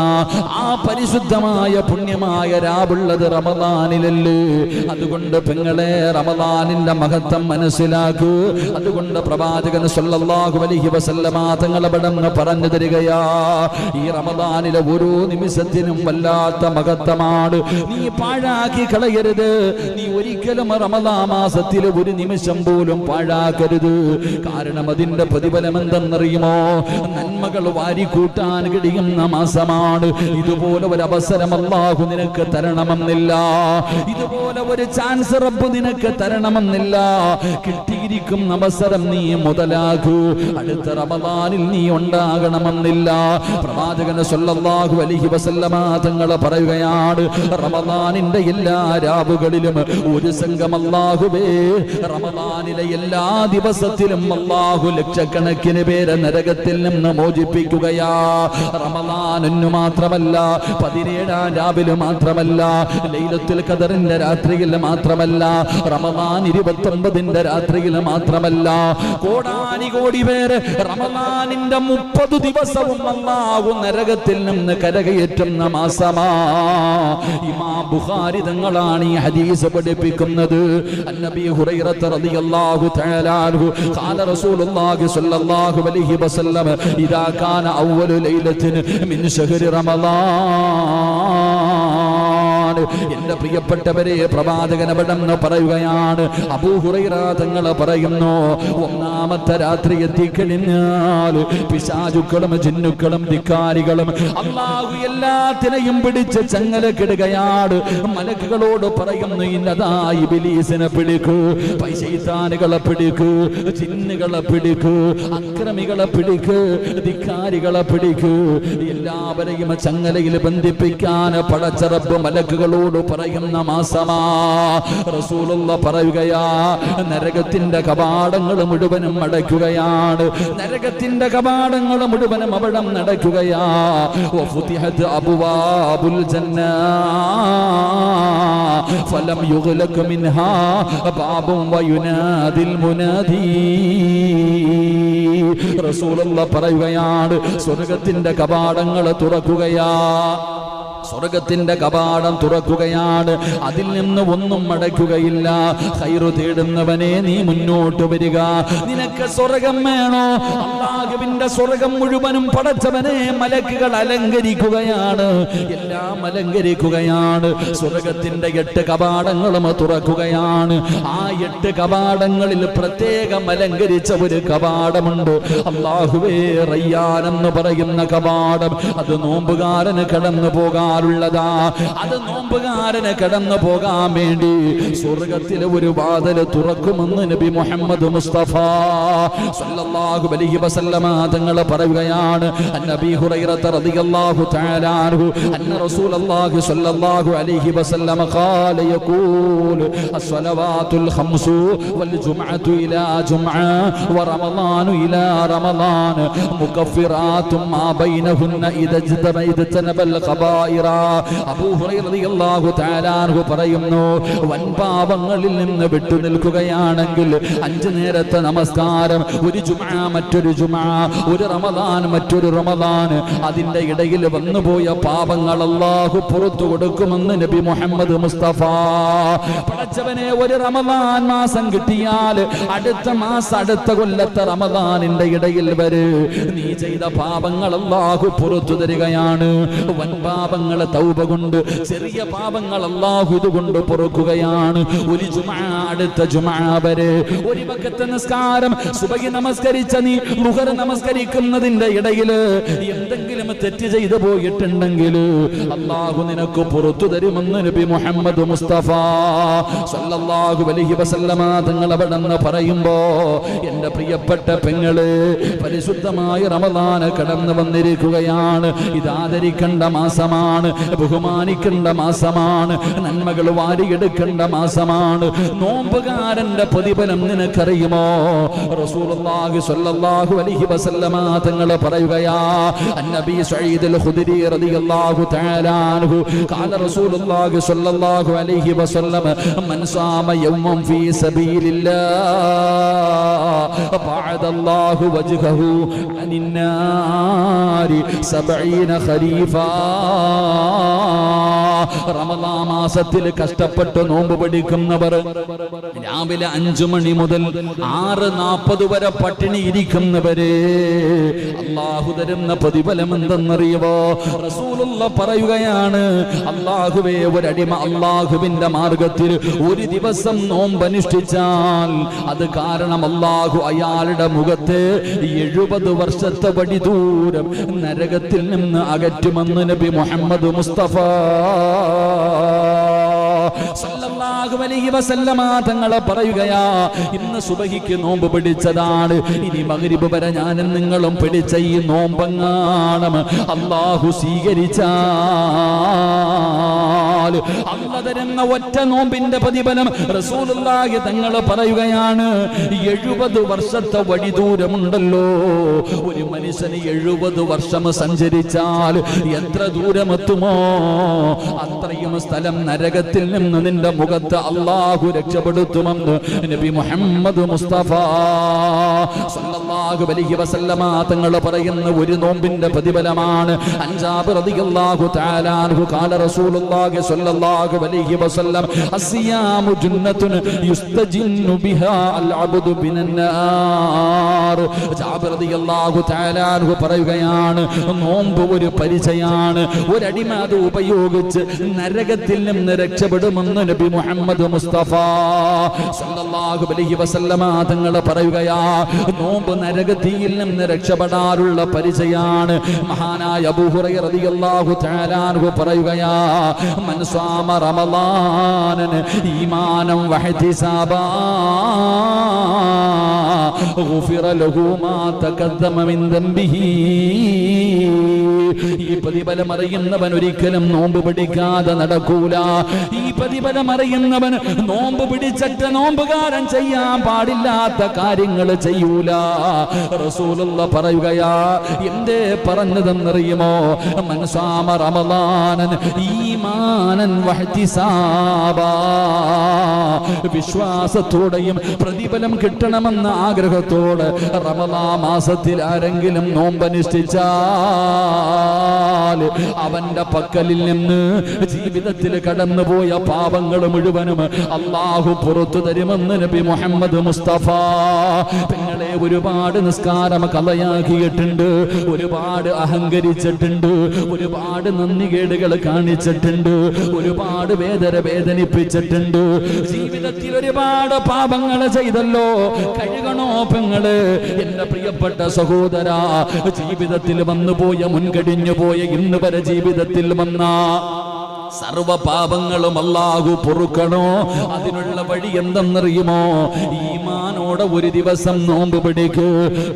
ആ പരിശുദ്ധമായ പുണ്യമായ രാവുള്ളത് റമദാനിലല്ലേ. അതുകൊണ്ട് പെങ്ങളെ റമദാനിന്റെ മഹത്വം മനസ്സിലാക്കൂ. അതുകൊണ്ട് പ്രവാചകൻ സ്വല്ലല്ലാഹു അലൈഹി വസല്ലമ തങ്ങൾ അവിടെ പറഞ്ഞു തരികയാ, ഈ റമദാനിലെ ഓരോ നിമിഷത്തിനും വല്ലാത്ത മഹത്വമാണ്. നീ പാഴാക്കി കളയരുത്. നീ ഒരിക്കലും റമദാൻ മാസത്തിൽ ഒരു നിമിഷം പോലും പാഴാക്കരുത്. കാരണം അതിന്റെ പ്രതിഫലം എന്തെന്നറിയുമോ? നന്മകൾ വാരിക്കൂട്ടാൻ കഴിയുന്ന മാസമാണ്. ഇതുപോലെ ഒരു അവസരം അല്ലാഹു നിനക്ക് തരണമെന്നില്ല. ഇതുപോലെ ഒരു ചാൻസ് റബ്ബ് നിനക്ക് തരണമെന്നില്ല. കിട്ടിയിരിക്കുന്ന അവസരം നീ മുതലാക്കൂ. അടുത്ത റമദാനിൽ നീ ഉണ്ടാകണമെന്നില്ല. പ്രവാചകൻ സ്വല്ലല്ലാഹു അലൈഹി വസല്ലമ തങ്ങൾ പറയുകയാണ്, റമദാനിന്റെ എല്ലാ രാവുകളിലും ഒരു സംഘം അല്ലാഹുവേ, റമദാനിലെ എല്ലാ ദിവസത്തിലും അല്ലാഹു ലക്ഷക്കണക്കിന് പേരെ നരകത്തിൽ നിന്ന് മോചിപ്പിക്കുകയാ. റമദാനിന് മാത്രമല്ല, 17-ാം രാവിലെ മാത്രമല്ല, ലൈലത്തുൽ ഖദറിന്റെ രാത്രിയിൽ മാത്രമല്ല, റമദാൻ 29ന്റെ രാത്രിയിൽ മാത്രമല്ല, കോടാനുകോടി പേര് റമദാനിന്റെ 30 ദിവസവും അല്ലാഹു നരകത്തിൽ നിന്ന് കരകയറ്റുന്ന മാസമാ. ഇമാം ബുഖാരി തങ്ങളാണ് ഈ ഹദീസ് പഠിപ്പിക്കുന്നത്. അന്നബി ഹുറൈറ റളിയല്ലാഹു തആല അൻഹു ഖാല റസൂലുള്ളാഹി സ്വല്ലല്ലാഹു അലൈഹി വസല്ലം ഇദാ കാന അവ്വലു ലൈലത്തിൻ മിൻ ശഹ്രി റമളാൻ. എന്റെ പ്രിയപ്പെട്ടവരെ, പ്രവാചകൻ അവിടെന്ന് പറയുകയാണ്, അബൂ ഹുറൈറ തങ്ങൾ പറയുന്നു, ഒന്നാമത്തെ രാത്രി എത്തിക്കഴിഞ്ഞാൽ പിശാചുക്കളും ജിന്നുക്കളും ധിക്കാരികളും അല്ലാഹു എല്ലാത്തിനെയും പിടിച്ച് ചങ്ങലക്കിടുകയാണ്. മലക്കുകളോട് പറയുന്നു, ഇന്നതാ ഇബ്ലീസിനെ പിടിക്കൂ, ശൈത്താനുകളെ പിടിക്കൂ, ജിന്നുകളെ പിടിക്കൂ, അക്രമികളെ പിടിക്കൂ, ധിക്കാരികളെ പിടിക്കൂ. എല്ലാവരെയും ചങ്ങലയിൽ ബന്ധിപ്പിക്കാൻ പടച്ച റബ്ബ് മലക്കുകളോട് പറയുന്ന മാസമാ. റസൂലുള്ള പറയുകയാ, നരകത്തിന്റെ കവാടങ്ങൾ മുഴുവനും അടയ്ക്കുകയാണ്. നരകത്തിന്റെ കവാടങ്ങൾ മുഴുവനും അവിടെ നടക്കുകയാ. വഫുതിഹത് അബ്വാബുൽ ജന്ന ഫലം യുഗ്ലഖ് മിൻഹാ ബാബുൻ വയുനാദിൽ മുനാദി. റസൂലുള്ള പറയുകയാണ്, സ്വർഗ്ഗത്തിന്റെ കവാടങ്ങൾ തുറക്കുകയാ. സ്വർഗത്തിന്റെ കവാടം തുറക്കുകയാണ്. അതിൽ നിന്ന് ഒന്നും അടയ്ക്കുകയില്ല. ഖൈറ് തേടുന്നവനെ നീ മുന്നോട്ട് വരിക. നിനക്ക് സ്വർഗം വേണോ? അല്ലാഹുവിന്റെ സ്വർഗം മുഴുവനും പടച്ചവനെ മലക്കുകൾ അലങ്കരിക്കുകയാണ്. എല്ലാം അലങ്കരിക്കുകയാണ്. സ്വർഗത്തിന്റെ 8 കവാടങ്ങളും തുറക്കുകയാണ്. ആ 8 കവാടങ്ങളിൽ പ്രത്യേകം അലങ്കരിച്ച ഒരു കവാടമുണ്ട്. അല്ലാഹുവേ, റയ്യാൻ എന്ന് പറയുന്ന കവാടം. അത് നോമ്പുകാരന് കടന്നു പോകാൻ പോകാറുള്ളതാ. അത് നോമ്പുകാരന് കടന്നു പോകാൻ വേണ്ടി സ്വർഗത്തിലെ ഒരു വാതിൽ തുറക്കുമെന്ന് നബി മുഹമ്മദ് മുസ്തഫ സല്ലല്ലാഹു അലൈഹി വസല്ലമ തങ്ങൾ പറയുകയാണ്. നബി ഹുറൈറ റളിയല്ലാഹു തആല അൻഹു അന്ന റസൂലുള്ളാഹി സ്വല്ലല്ലാഹു അലൈഹി വസല്ലമ ഖാല യഖൂൽ അസ്സലവാത്തുൽ ഖംസു വൽ ജുംഅതു ഇലാ ജുംഅ വറമളാനു ഇലാ റമളാൻ മുകഫിറാത്തും മാ ബൈനഹുന്ന ഇദ ജതനബൽ ഖബായിറ. അബൂ ഹുറൈറ റളിയല്ലാഹു തആല അൻഹു പറയുന്നു, വൻപാപങ്ങളിൽ നിന്ന് വിട്ടുനിൽക്കുകയാണെങ്കിൽ 5 നേരത്തെ നമസ്കാരം, ഒരു ജുമുഅ മറ്റൊരു ജുമുഅ, ഒരു റമളാൻ മറ്റൊരു റമളാൻ, അതിന്റെ ഇടയിൽ വന്നുപോയ പാപങ്ങൾ അല്ലാഹു പുറത്തു കൊടുക്കുമെന്ന് നബി മുഹമ്മദ് മുസ്തഫ. പടച്ചവനെ, ഒരു റമളാൻ മാസം കിട്ടിയാൽ അടുത്ത മാസം അടുത്ത കൊല്ലത്തെ റമളാനിന്റെ ഇടയിൽ വരെ നീ ചെയ്ത പാപങ്ങൾ അല്ലാഹു പുറത്തു തരികയാണ്. വൻ പാപങ്ങൾ തൗബ കൊണ്ട്, ചെറിയ പാപങ്ങൾ അല്ലാഹു ഇതുകൊണ്ട് പൊറുക്കുകയാണ്. ഒരു ജുമുഅ അടുത്ത ജുമുഅ വരെ, ഒരു വഖത്ത് നിസ്കാരം സുബഹി നമസ്കരിച്ച നീ ളുഹർ നമസ്കരിക്കുന്നതിന്റെ ഇടയിൽ എന്തെങ്കിലും തെറ്റ് ചെയ്തു പോയിട്ടുണ്ടെങ്കിൽ അല്ലാഹു നിനക്ക് പുറത്തു തരുമെന്ന് നബി മുഹമ്മദ് മുസ്തഫ സല്ലല്ലാഹു അലൈഹി വസല്ലമ തങ്ങൾ അവിടെന്ന് പറയുമ്പോ, എന്റെ പ്രിയപ്പെട്ട പെങ്ങളെ, പരിശുദ്ധമായ റമളാൻ കടന്നു വന്നിരിക്കുകയാണ്. ഇത് ആദരിക്കേണ്ട മാസമാണ്, ബഹുമാനിക്കേണ്ട മാസമാണ്, നന്മകൾ വാരിയെടുക്കേണ്ട മാസമാണ്. നോമ്പുകാരന്റെ പ്രതിഫലം നിനക്കറിയുമോ? റസൂലുള്ളാഹി സ്വല്ലല്ലാഹു അലൈഹി വസല്ലമ തങ്ങൾ പറയുകയാ, അന്നബി സഈദുൽ ഖുദരി റളിയല്ലാഹു തആല അൻഹു ഖാല റസൂലുള്ളാഹി സ്വല്ലല്ലാഹു അലൈഹി വസല്ലം മൻ സാമ യൗമൻ ഫീ സബീലില്ലാഹ് ബഅദല്ലാഹു വജ്ഹഹു അനിന്നാരി 70 ഖരീഫാ. റമളാൻ മാസത്തിൽ കഷ്ടപ്പെട്ട് നോമ്പ് പിടിക്കുന്നവർ, രാവിലെ 5 മണി മുതൽ 6:40 വരെ പട്ടിണി ഇരിക്കുന്നവരെ അല്ലാഹു തരുന്ന പ്രതിഫലം എന്തെന്നറിയുമോ? റസൂലുള്ള പറയുകയാണ്, അല്ലാഹുവേ, ഒരടിമ അല്ലാഹുവിന്റെ മാർഗത്തിൽ ഒരു ദിവസം നോമ്പനുഷ്ഠിച്ചാൽ അത് കാരണം അല്ലാഹു അയാളുടെ മുഖത്ത് 70 വർഷത്തെ വടി ദൂരം നരകത്തിൽ നിന്ന് അകറ്റുമെന്ന് നബി മുഹമ്മദ് മുസ്തഫ സല്ലല്ലാഹു അലൈഹി വസല്ലമ തങ്ങൾ പറയുകയാ, ഇന്ന് സുബഹിക്ക് നോമ്പ് പിടിച്ചതാണ്, ഇനി മഗ്രിബ് വരെ ഞാനും നിങ്ങളും പിടിച്ച ഈ നോമ്പങ്ങാണം അല്ലാഹു സ്വീകരിച്ചാൽ അല്ലാഹു തരുന്ന ഒറ്റ നോമ്പിന്റെ പ്രതിഫലം റസൂലുള്ളാഹി തങ്ങൾ പറയുകയാണ്, 70 വർഷത്തെ വഴി ദൂരമുണ്ടല്ലോ. ഒരു മനുഷ്യന് 70 വർഷം സഞ്ചരിച്ചാൽ എത്ര ദൂരമെത്തുമോ അത്രയും സ്ഥലം നരകത്തിൽ നിന്ന് നിന്റെ മുഖത്ത് അല്ലാഹു രക്ഷപ്പെടുത്തുമെന്ന് നബി മുഹമ്മദ് മുസ്തഫ സല്ലല്ലാഹു അലൈഹി വസല്ലമ തങ്ങൾ പറയുന്ന ഒരു നോമ്പിന്റെ പ്രതിഫലമാണ്. അൻജാബിർ റളിയല്ലാഹു തആല അൻഹു ഖാല റസൂലുള്ളാഹി സ്വല്ലല്ലാഹു അലൈഹി വസല്ലം അസ്സിയാമു ജന്നത്തുൻ യുസ്തജിന്നു ബിഹാ അൽ അബ്ദു ബിനന്നാർ. ജാബിർ റളിയല്ലാഹു തആല അൻഹു പറയുകയാണ്, നോമ്പ് ഒരു പരിചയാണ്, ഒരടിമ അത് ഉപയോഗിച്ച് നരകത്തിൽ നിന്ന് രക്ഷപ്പെടുമെന്ന് നബി മുഹമ്മദ് മുസ്തഫ സല്ലല്ലാഹു അലൈഹി വസല്ലമ തങ്ങൾ പറയുകയാ, നോമ്പ് നരകത്തിൽ നിന്ന് രക്ഷപ്പെടാനുള്ള പരിചയാണ്. മഹാനായ അബൂ ഹുറൈറ റളിയല്ലാഹു തആല അൻഹു പറയുകയാ, മൻ സാമ റമളാനൻ ഈമാനൻ വഹ്തിസാബാ ഗുഫിറ ലഹു മാ തഖദ്ദമ മിൻ ദംബിഹി. ഈ പ്രതിഫലം അറിയുന്നവൻ ഒരിക്കലും നോമ്പ് പിടിക്കാതെ നടക്കൂല. ഈ പ്രതിഫലം അറിയുന്നവൻ നോമ്പ് പിടിച്ചിട്ട് നോമ്പുകാരൻ ചെയ്യാൻ പാടില്ലാത്ത കാര്യങ്ങൾ ചെയ്യൂല. റസൂലുള്ള പറയുകയാ, എന്തേ പറഞ്ഞതെന്നറിയുമോ? മൻ സാമ റമളാനൻ ഈമാനൻ വഹ്തിസാബാ, വിശ്വാസത്തോടെയും പ്രതിഫലം കിട്ടണമെന്ന ആഗ്രഹത്തോടെ റമളാൻ മാസത്തിൽ ആരെങ്കിലും നോമ്പനുഷ്ഠിച്ചാൽ അവന്റെ പക്കലിൽ നിന്ന് ജീവിതത്തിൽ കടന്നുപോയ പാപങ്ങൾ മുഴുവനും അല്ലാഹു പുറത്തു തരുമെന്ന് നബി മുഹമ്മദ് മുസ്തഫ. പെങ്ങളെ, ഒരുപാട് നിസ്കാരം കളയാക്കിയിട്ടുണ്ട്, ഒരുപാട് അഹങ്കരിച്ചിട്ടുണ്ട്, ഒരുപാട് നന്ദികേടുകൾ കാണിച്ചിട്ടുണ്ട്, ഒരുപാട് വേദനിപ്പിച്ചിട്ടുണ്ട്, ജീവിതത്തിൽ ഒരുപാട് പാപങ്ങൾ ചെയ്തല്ലോ. കഴുകണോ പെങ്ങള്? എന്റെ പ്രിയപ്പെട്ട സഹോദരാ, ജീവിതത്തിൽ വന്നുപോയ കടന്നുപോയ മുൻകഴിഞ്ഞു പോയ ഇന്ന് വരെ ജീവിതത്തിൽ വന്ന സർവ പാപങ്ങളും അല്ലാഹു പൊറുക്കണോ? അതിനുള്ള വഴി എന്തെന്നറിയുമോ? ഈമാനോടെ ഒരു ദിവസം നോമ്പ് പിടിക്ക്.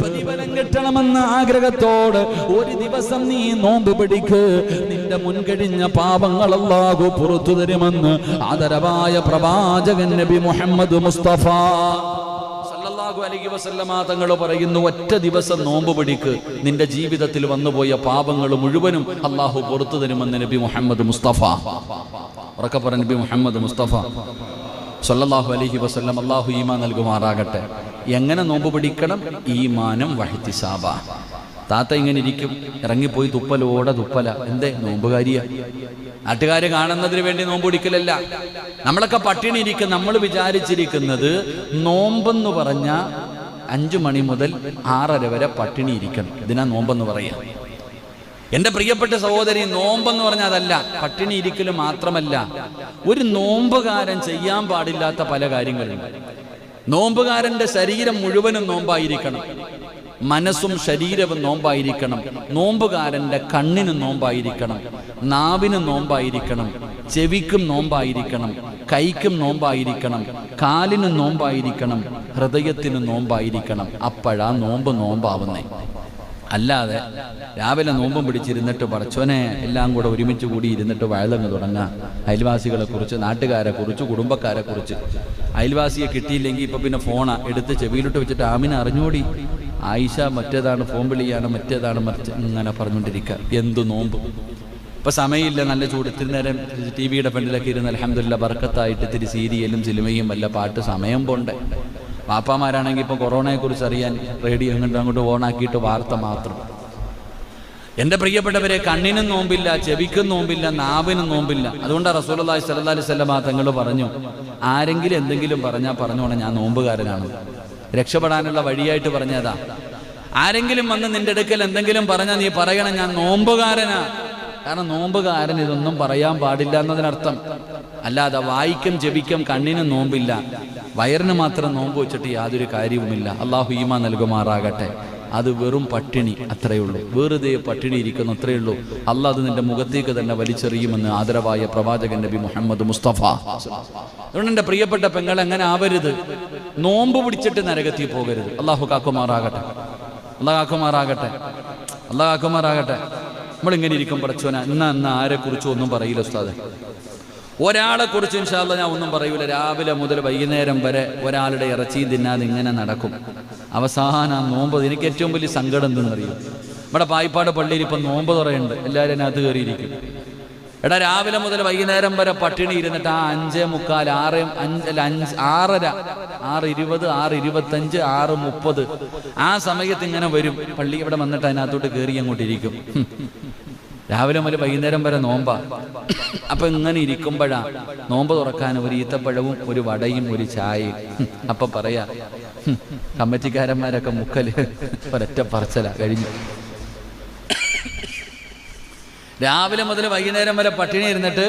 പ്രതിഫലം കിട്ടണമെന്ന ആഗ്രഹത്തോട് ഒരു ദിവസം നീ നോമ്പ് പിടിക്ക്. നിന്റെ മുൻകഴിഞ്ഞ പാപങ്ങൾ അല്ലാഹു പുറത്തു തരുമെന്ന് ആദരവായ പ്രവാചകൻ നബി മുഹമ്മദ് മുസ്തഫ സല്ലല്ലാഹു അലൈഹി വസല്ലമ തങ്ങൾ പറയുന്നു, ഒറ്റ ദിവസം നോമ്പ് പിടിക്ക്, നിന്റെ ജീവിതത്തിൽ വന്നുപോയ പാപങ്ങൾ മുഴുവനും അല്ലാഹു പുറത്തു തരുമെന്ന് നബി മുഹമ്മദ് മുസ്തഫ. ഉറക്കെ പറ, നബി മുഹമ്മദ് മുസ്തഫ സല്ലല്ലാഹു അലൈഹി വസല്ലം. അല്ലാഹു ഈമാൻ നൽകുമാറാകട്ടെ. എങ്ങനെ നോമ്പ് പിടിക്കണം? ഈമാനും വഹ്തിസാബ. താത്ത ഇങ്ങനെ ഇരിക്കും, ഇറങ്ങിപ്പോയി തുപ്പലോടെ തുപ്പല. എന്തേ? നോമ്പുകാരിയ. നാട്ടുകാരെ കാണുന്നതിന് വേണ്ടി നോമ്പ് പിടിക്കലല്ല. നമ്മളൊക്കെ പട്ടിണി ഇരിക്കും. നമ്മൾ വിചാരിച്ചിരിക്കുന്നത് നോമ്പെന്ന് പറഞ്ഞ 5 മണി മുതൽ 6:30 വരെ പട്ടിണി ഇരിക്കണം. ഇതിനാ നോമ്പെന്ന് പറയാം. എന്റെ പ്രിയപ്പെട്ട സഹോദരി, നോമ്പെന്ന് പറഞ്ഞാൽ അതല്ല. പട്ടിണി ഇരിക്കൽ മാത്രമല്ല, ഒരു നോമ്പുകാരൻ ചെയ്യാൻ പാടില്ലാത്ത പല കാര്യങ്ങളുണ്ട്. നോമ്പുകാരന്റെ ശരീരം മുഴുവനും നോമ്പായിരിക്കണം, മനസ്സും ശരീരവും നോമ്പായിരിക്കണം. നോമ്പുകാരന്റെ കണ്ണിനും നോമ്പായിരിക്കണം, നാവിനും നോമ്പായിരിക്കണം, ചെവിക്കും നോമ്പായിരിക്കണം, കൈക്കും നോമ്പായിരിക്കണം, കാലിനും നോമ്പായിരിക്കണം, ഹൃദയത്തിനും നോമ്പായിരിക്കണം. അപ്പോഴാ നോമ്പാവുന്നേ. അല്ലാതെ രാവിലെ നോമ്പും പിടിച്ചിരുന്നിട്ട് പടച്ചോനെ എല്ലാം കൂടെ ഒരുമിച്ച് കൂടി ഇരുന്നിട്ട് വയലങ്ങ് തുടങ്ങാം. അയൽവാസികളെ കുറിച്ച്, നാട്ടുകാരെ കുറിച്ച്, കുടുംബക്കാരെ കുറിച്ച്. അയൽവാസിയെ കിട്ടിയില്ലെങ്കിൽ ഇപ്പൊ പിന്നെ ഫോണാ എടുത്ത് ചെവിയിലോട്ട് വെച്ചിട്ട് ആമിനെ അറിഞ്ഞോടി, ആയിഷ മറ്റേതാണ്, ഫോൺ വിളിയാണ്, മറ്റേതാണ്, മറിച്ച് ഇങ്ങനെ പറഞ്ഞുകൊണ്ടിരിക്കുക. എന്തു നോമ്പ്! ഇപ്പൊ സമയമില്ല, നല്ല ചൂട്. ഇത്തിരി നേരം TV-യുടെ ഫ്രണ്ടിലൊക്കെ ഇരുന്ന് അൽഹംദുലില്ലാ ബർക്കത്തായിട്ട് ഇത്തിരി സീരിയലും സിനിമയും വല്ല പാട്ട് സമയം പോണ്ടേ. പാപ്പാമാരാണെങ്കിൽ ഇപ്പോൾ കൊറോണയെക്കുറിച്ച് അറിയാൻ റേഡിയോ അങ്ങോട്ട് ഓണാക്കിയിട്ട് വാർത്ത മാത്രം. എൻ്റെ പ്രിയപ്പെട്ടവരെ, കണ്ണിനും നോമ്പില്ല, ചെവിക്കും നോമ്പില്ല, നാവിനും നോമ്പില്ല. അതുകൊണ്ടാണ് റസൂലുള്ളാഹി സ്വല്ലല്ലാഹു അലൈഹി വസല്ലം തങ്ങൾ പറഞ്ഞു, ആരെങ്കിലും എന്തെങ്കിലും പറഞ്ഞോണം ഞാൻ നോമ്പുകാരനാണ്. രക്ഷപ്പെടാനുള്ള വഴിയായിട്ട് പറഞ്ഞതാ. ആരെങ്കിലും വന്ന് നിന്റെ അടുക്കൽ എന്തെങ്കിലും പറഞ്ഞാൽ നീ പറയണം ഞാൻ നോമ്പുകാരനാ. കാരണം നോമ്പുകാരൻ ഇതൊന്നും പറയാൻ പാടില്ല എന്നതിനർത്ഥം. അല്ലാതെ വായിക്കും ചെവിക്കും കണ്ണിനും നോമ്പില്ല, വയറിന് മാത്രം നോമ്പ് വെച്ചിട്ട് യാതൊരു കാര്യവുമില്ല. അള്ളാഹു ഈമാൻ നൽകുമാറാകട്ടെ. അത് വെറും പട്ടിണി, അത്രയേ ഉള്ളൂ. വെറുതെ പട്ടിണി ഇരിക്കുന്നു, അത്രയേ ഉള്ളൂ. അള്ളാഹ് അത് നിന്റെ മുഖത്തേക്ക് തന്നെ വലിച്ചെറിയുമെന്ന് ആദരവായ പ്രവാചകൻ നബി മുഹമ്മദ് മുസ്തഫ. അതുകൊണ്ട് എൻ്റെ പ്രിയപ്പെട്ട പെങ്ങൾ എങ്ങനെ ആവരുത്? നോമ്പ് പിടിച്ചിട്ട് നരകത്തിൽ പോകരുത്. അള്ളാഹു കാക്കുമാറാകട്ടെ, അള്ളാഹ് കാക്കുമാറാകട്ടെ, അള്ളാഹ് കാക്കുമാറാകട്ടെ. നമ്മളിങ്ങനെ ഇരിക്കും, പടച്ചോന ഇന്ന് ആരെക്കുറിച്ചും ഒന്നും പറയില്ല ഉസ്താദെ. ഒരാളെ കുറിച്ച് ഇൻഷാ അല്ലാഹ് ഞാൻ ഒന്നും പറയൂല. രാവിലെ മുതൽ വൈകുന്നേരം വരെ ഒരാളുടെ ഇറച്ചിയും തിന്നാതെ ഇങ്ങനെ നടക്കും. അവസാനം നോമ്പ്. എനിക്ക് ഏറ്റവും വലിയ സങ്കടം എന്തെന്നറിയും, നമ്മുടെ പായിപ്പാട് പള്ളിയിൽ ഇപ്പം നോമ്പ് തുറയുണ്ട്, എല്ലാവരും അതിനകത്ത് കയറിയിരിക്കും. എടാ, രാവിലെ മുതൽ വൈകുന്നേരം വരെ പട്ടിണി ഇരുന്നിട്ട് ആ 5:45, 6:20, 6:25, 6:30 ആ സമയത്ത് ഇങ്ങനെ വരും പള്ളി. ഇവിടെ വന്നിട്ട് അതിനകത്തോട്ട് കയറി അങ്ങോട്ടിരിക്കും. രാവിലെ മുതൽ വൈകുന്നേരം വരെ നോമ്പാ. അപ്പൊ ഇങ്ങനെ ഇരിക്കുമ്പോഴാ നോമ്പ് തുറക്കാൻ ഒരു ഈത്തപ്പഴവും ഒരു വടയും ഒരു ചായയും. അപ്പൊ പറയാ കമ്മിറ്റിക്കാരന്മാരൊക്കെ മുക്കല് ഒരൊറ്റ പറച്ചല കഴിഞ്ഞു. രാവിലെ മുതൽ വൈകുന്നേരം വരെ പട്ടിണി ഇരുന്നിട്ട്